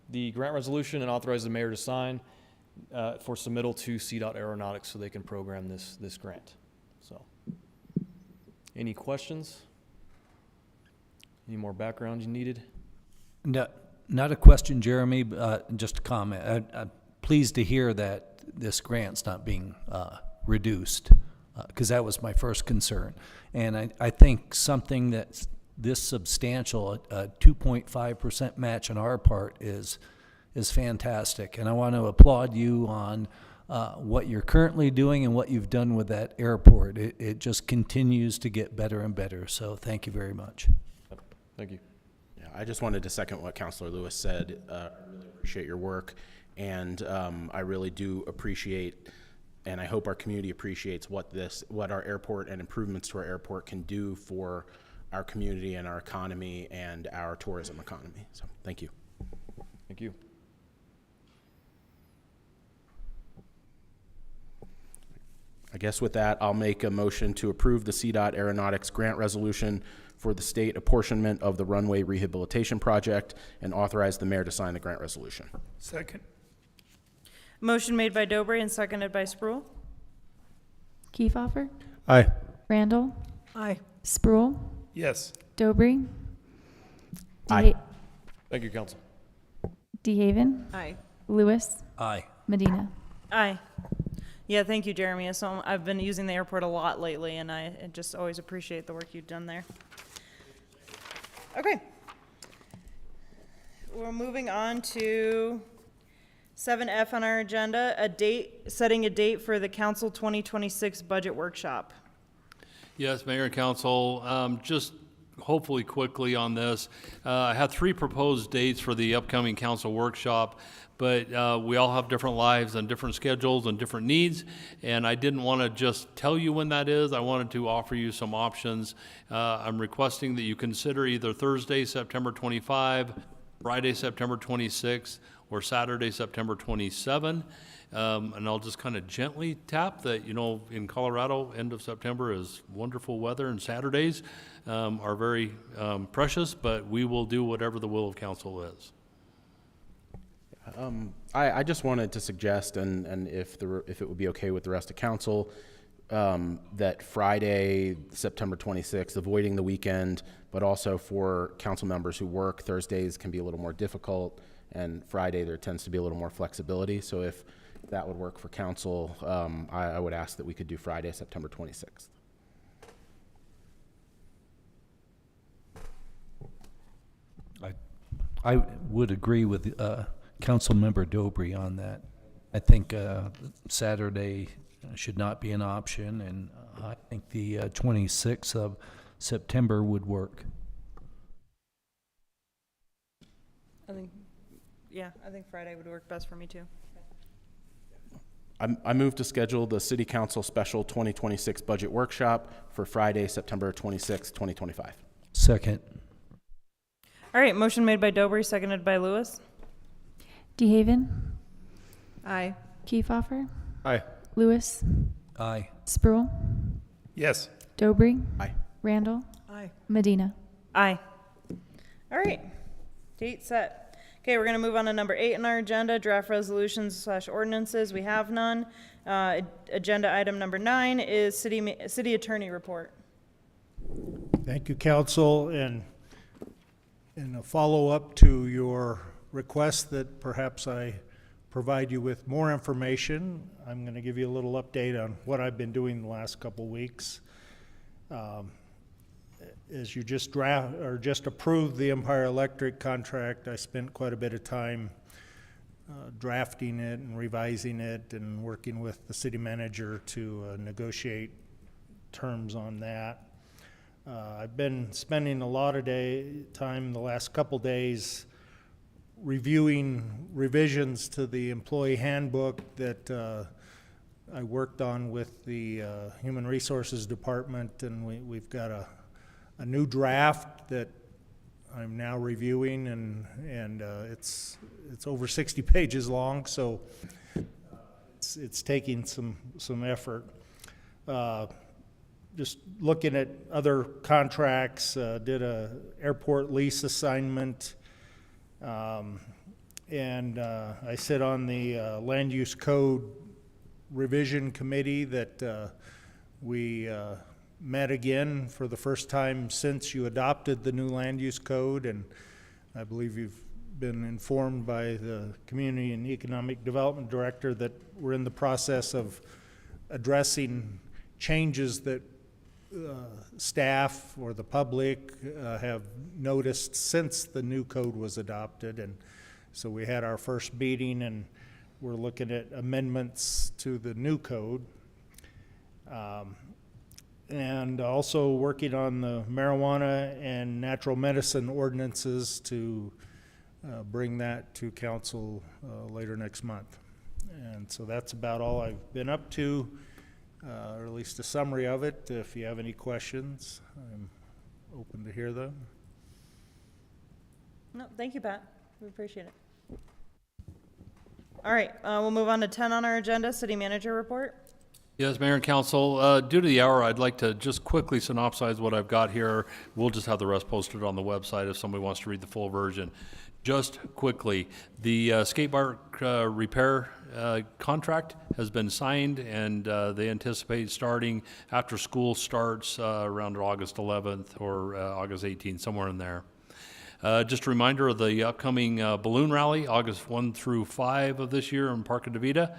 the grant resolution and authorize the mayor to sign for submittal to cede Aeronautics so they can program this grant. So any questions? Any more background you needed? No, not a question, Jeremy, but just a comment. I'm pleased to hear that this grant's not being reduced, because that was my first concern. And I think something that's this substantial, a 2.5% match on our part is fantastic. And I want to applaud you on what you're currently doing and what you've done with that airport. It just continues to get better and better. So thank you very much. Thank you. I just wanted to second what Councilor Lewis said. I really appreciate your work, and I really do appreciate, and I hope our community appreciates what our airport and improvements to our airport can do for our community and our economy and our tourism economy. So thank you. Thank you. I guess with that, I'll make a motion to approve the CDOT Aeronautics grant resolution for the state apportionment of the runway rehabilitation project and authorize the mayor to sign the grant resolution. Second. Motion made by Dobry and seconded by Sproul. Kiefhoffer, Aye. Randall, Aye. Sproul, Yes. Dobry, Aye. Thank you, council. DeHaven, Aye. Lewis, Aye. Medina. Aye. Yeah, thank you, Jeremy. So I've been using the airport a lot lately, and I just always appreciate the work you've done there. Okay. We're moving on to 7F on our agenda, setting a date for the council 2026 budget workshop. Yes, Mayor and Council, just hopefully quickly on this. I had 3 proposed dates for the upcoming council workshop, but we all have different lives and different schedules and different needs, and I didn't want to just tell you when that is. I wanted to offer you some options. I'm requesting that you consider either Thursday, September 25, Friday, September 26, or Saturday, September 27. And I'll just kind of gently tap that, in Colorado, end of September is wonderful weather, and Saturdays are very precious, but we will do whatever the will of council is. I just wanted to suggest, and if it would be okay with the rest of council, that Friday, September 26th, avoiding the weekend, but also for council members who work, Thursdays can be a little more difficult, and Friday there tends to be a little more flexibility. So if that would work for council, I would ask that we could do Friday, September 26th. I would agree with Councilmember Dobry on that. I think Saturday should not be an option, and I think the 26th of September would work. I think Friday would work best for me too. I move to schedule the City Council Special 2026 Budget Workshop for Friday, September 26, 2025. Second. All right, motion made by Dobry, seconded by Lewis. DeHaven, Aye. Kiefhoffer, Aye. Lewis, Aye. Spruill, Yes. Dobry, Aye. Randall, Aye. Medina. Aye. All right, date set. Okay, we're gonna move on to number 8 on our agenda, draft resolutions / ordinances. We have none. Agenda item number 9 is city attorney report. Thank you, council, and in a follow-up to your request that perhaps I provide you with more information, I'm going to give you a little update on what I've been doing the last couple weeks. As you just approved the Empire Electric contract, I spent quite a bit of time drafting it and revising it and working with the city manager to negotiate terms on that. I've been spending a lot of time the last couple days reviewing revisions to the employee handbook that I worked on with the Human Resources Department, and we've got a new draft that I'm now reviewing, and it's over 60 pages long, so it's taking some effort. Just looking at other contracts, did a airport lease assignment, and I sit on the land use code revision committee that we met again for the first time since you adopted the new land use code, and I believe you've been informed by the Community and Economic Development Director that we're in the process of addressing changes that staff or the public have noticed since the new code was adopted. And so we had our first meeting, and we're looking at amendments to the new code. And also working on the marijuana and natural medicine ordinances to bring that to council later next month. And so that's about all I've been up to, or at least a summary of it. If you have any questions, I'm open to hear them. No, thank you, Pat. We appreciate it. All right, we'll move on to 10 on our agenda, city manager report. Yes, Mayor and Council, due to the hour, I'd like to just quickly synopsize what I've got here. We'll just have the rest posted on the website if somebody wants to read the full version. Just quickly, the skate park repair contract has been signed, and they anticipate starting after school starts around August 11th or August 18th, somewhere in there. Just a reminder of the upcoming balloon rally, August 1 through 5 of this year in Parque de Vida.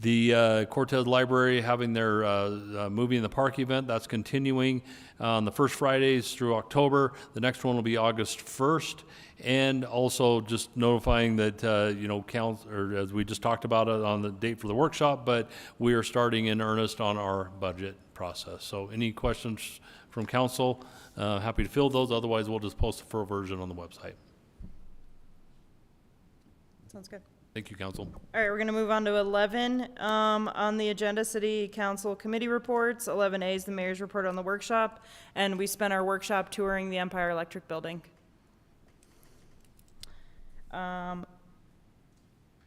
The Cortez Library having their Movie in the Park event, that's continuing on the first Fridays through October. The next one will be August 1st. And also just notifying that, or as we just talked about it on the date for the workshop, but we are starting in earnest on our budget process. So any questions from council, happy to field those. Otherwise, we'll just post the full version on the website. Sounds good. Thank you, council. All right, we're going to move on to 11 on the agenda, city council committee reports. 11A is the mayor's report on the workshop, and we spent our workshop touring the Empire Electric building. All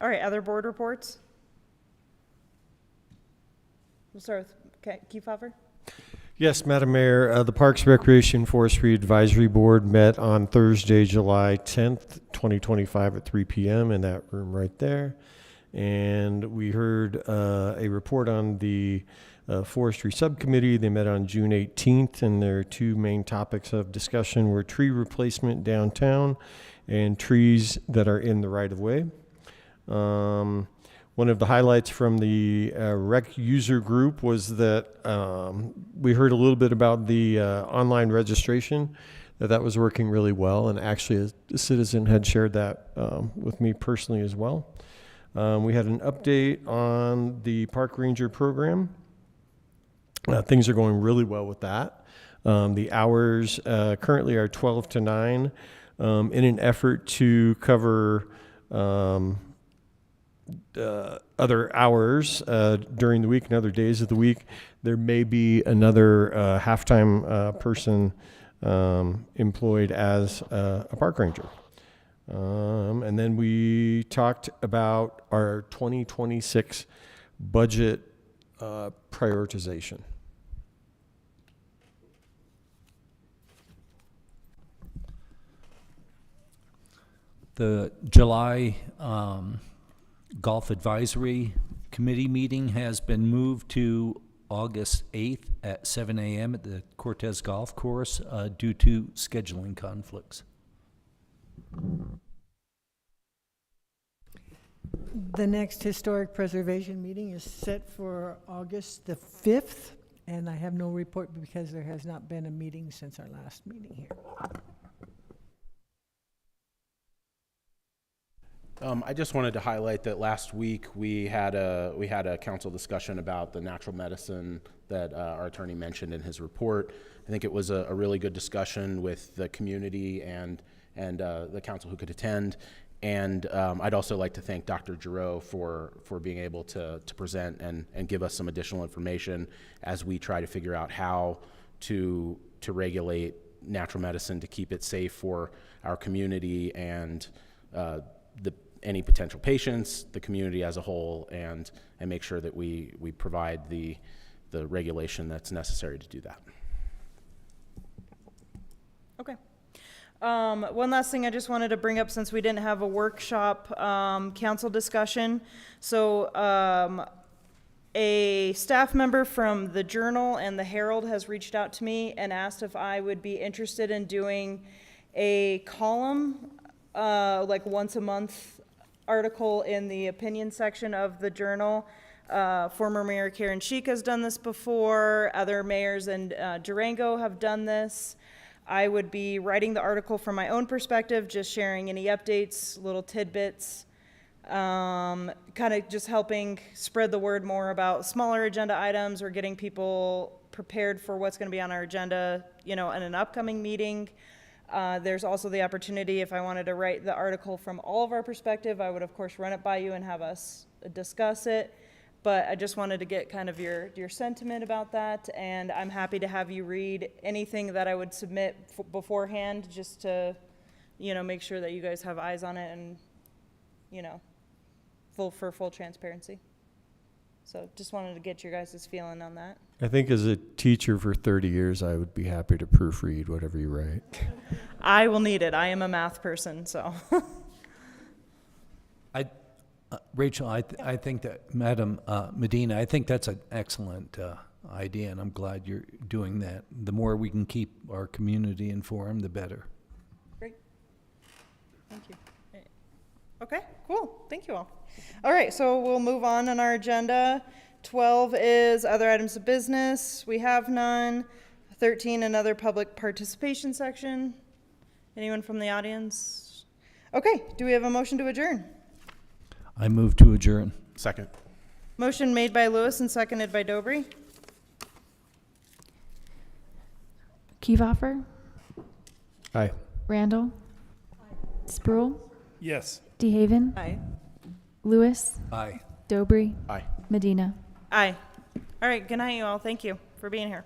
right, other board reports? We'll start with Kiefhoffer. Yes, Madam Mayor, the Parks, Recreation, Forestry Advisory Board met on Thursday, July 10th, 2025 at 3 p.m. in that room right there. And we heard a report on the Forestry Subcommittee. They met on June 18th, and their two main topics of discussion were tree replacement downtown and trees that are in the right-of-way. One of the highlights from the rec user group was that we heard a little bit about the online registration that was working really well. And actually, a citizen had shared that with me personally as well. We had an update on the park ranger program. Things are going really well with that. The hours currently are 12 to 9. In an effort to cover other hours during the week and other days of the week, there may be another halftime person employed as a park ranger. And then we talked about our 2026 budget prioritization. The July Golf Advisory Committee meeting has been moved to August 8th at 7 a.m. at the Cortez Golf Course due to scheduling conflicts. The next historic preservation meeting is set for August the 5th, and I have no report because there has not been a meeting since our last meeting here. I just wanted to highlight that last week we had a council discussion about the natural medicine that our attorney mentioned in his report. I think it was a really good discussion with the community and the council who could attend. And I'd also like to thank Dr. Giroux for being able to present and give us some additional information as we try to figure out how to regulate natural medicine to keep it safe for our community and any potential patients, the community as a whole, and make sure that we provide the regulation that's necessary to do that. Okay. One last thing I just wanted to bring up, since we didn't have a workshop council discussion. So a staff member from the Journal and the Herald has reached out to me and asked if I would be interested in doing a column, like once a month article in the opinion section of the Journal. Former Mayor Karen Sheik has done this before. Other mayors in Durango have done this. I would be writing the article from my own perspective, just sharing any updates, little tidbits, kind of just helping spread the word more about smaller agenda items or getting people prepared for what's going to be on our agenda, in an upcoming meeting. There's also the opportunity, if I wanted to write the article from all of our perspective, I would of course run it by you and have us discuss it. But I just wanted to get kind of your sentiment about that, and I'm happy to have you read anything that I would submit beforehand, just to, make sure that you guys have eyes on it and, for full transparency. So just wanted to get your guys' feeling on that. I think as a teacher for 30 years, I would be happy to proofread whatever you write. I will need it. I am a math person, so. Rachel, I think that, Madam Medina, I think that's an excellent idea, and I'm glad you're doing that. The more we can keep our community informed, the better. Great. Thank you. Okay, cool. Thank you all. All right, so we'll move on our agenda. 12 is other items of business. We have none. 13, another public participation section. Anyone from the audience? Okay, do we have a motion to adjourn? I move to adjourn. Second. Motion made by Lewis and seconded by Dobry. Kiefhofer, Aye. Randall, Spruill, Yes. DeHaven, Aye. Lewis, Aye. Dobry, Aye. Medina. Aye. All right, good night, you all. Thank you for being here.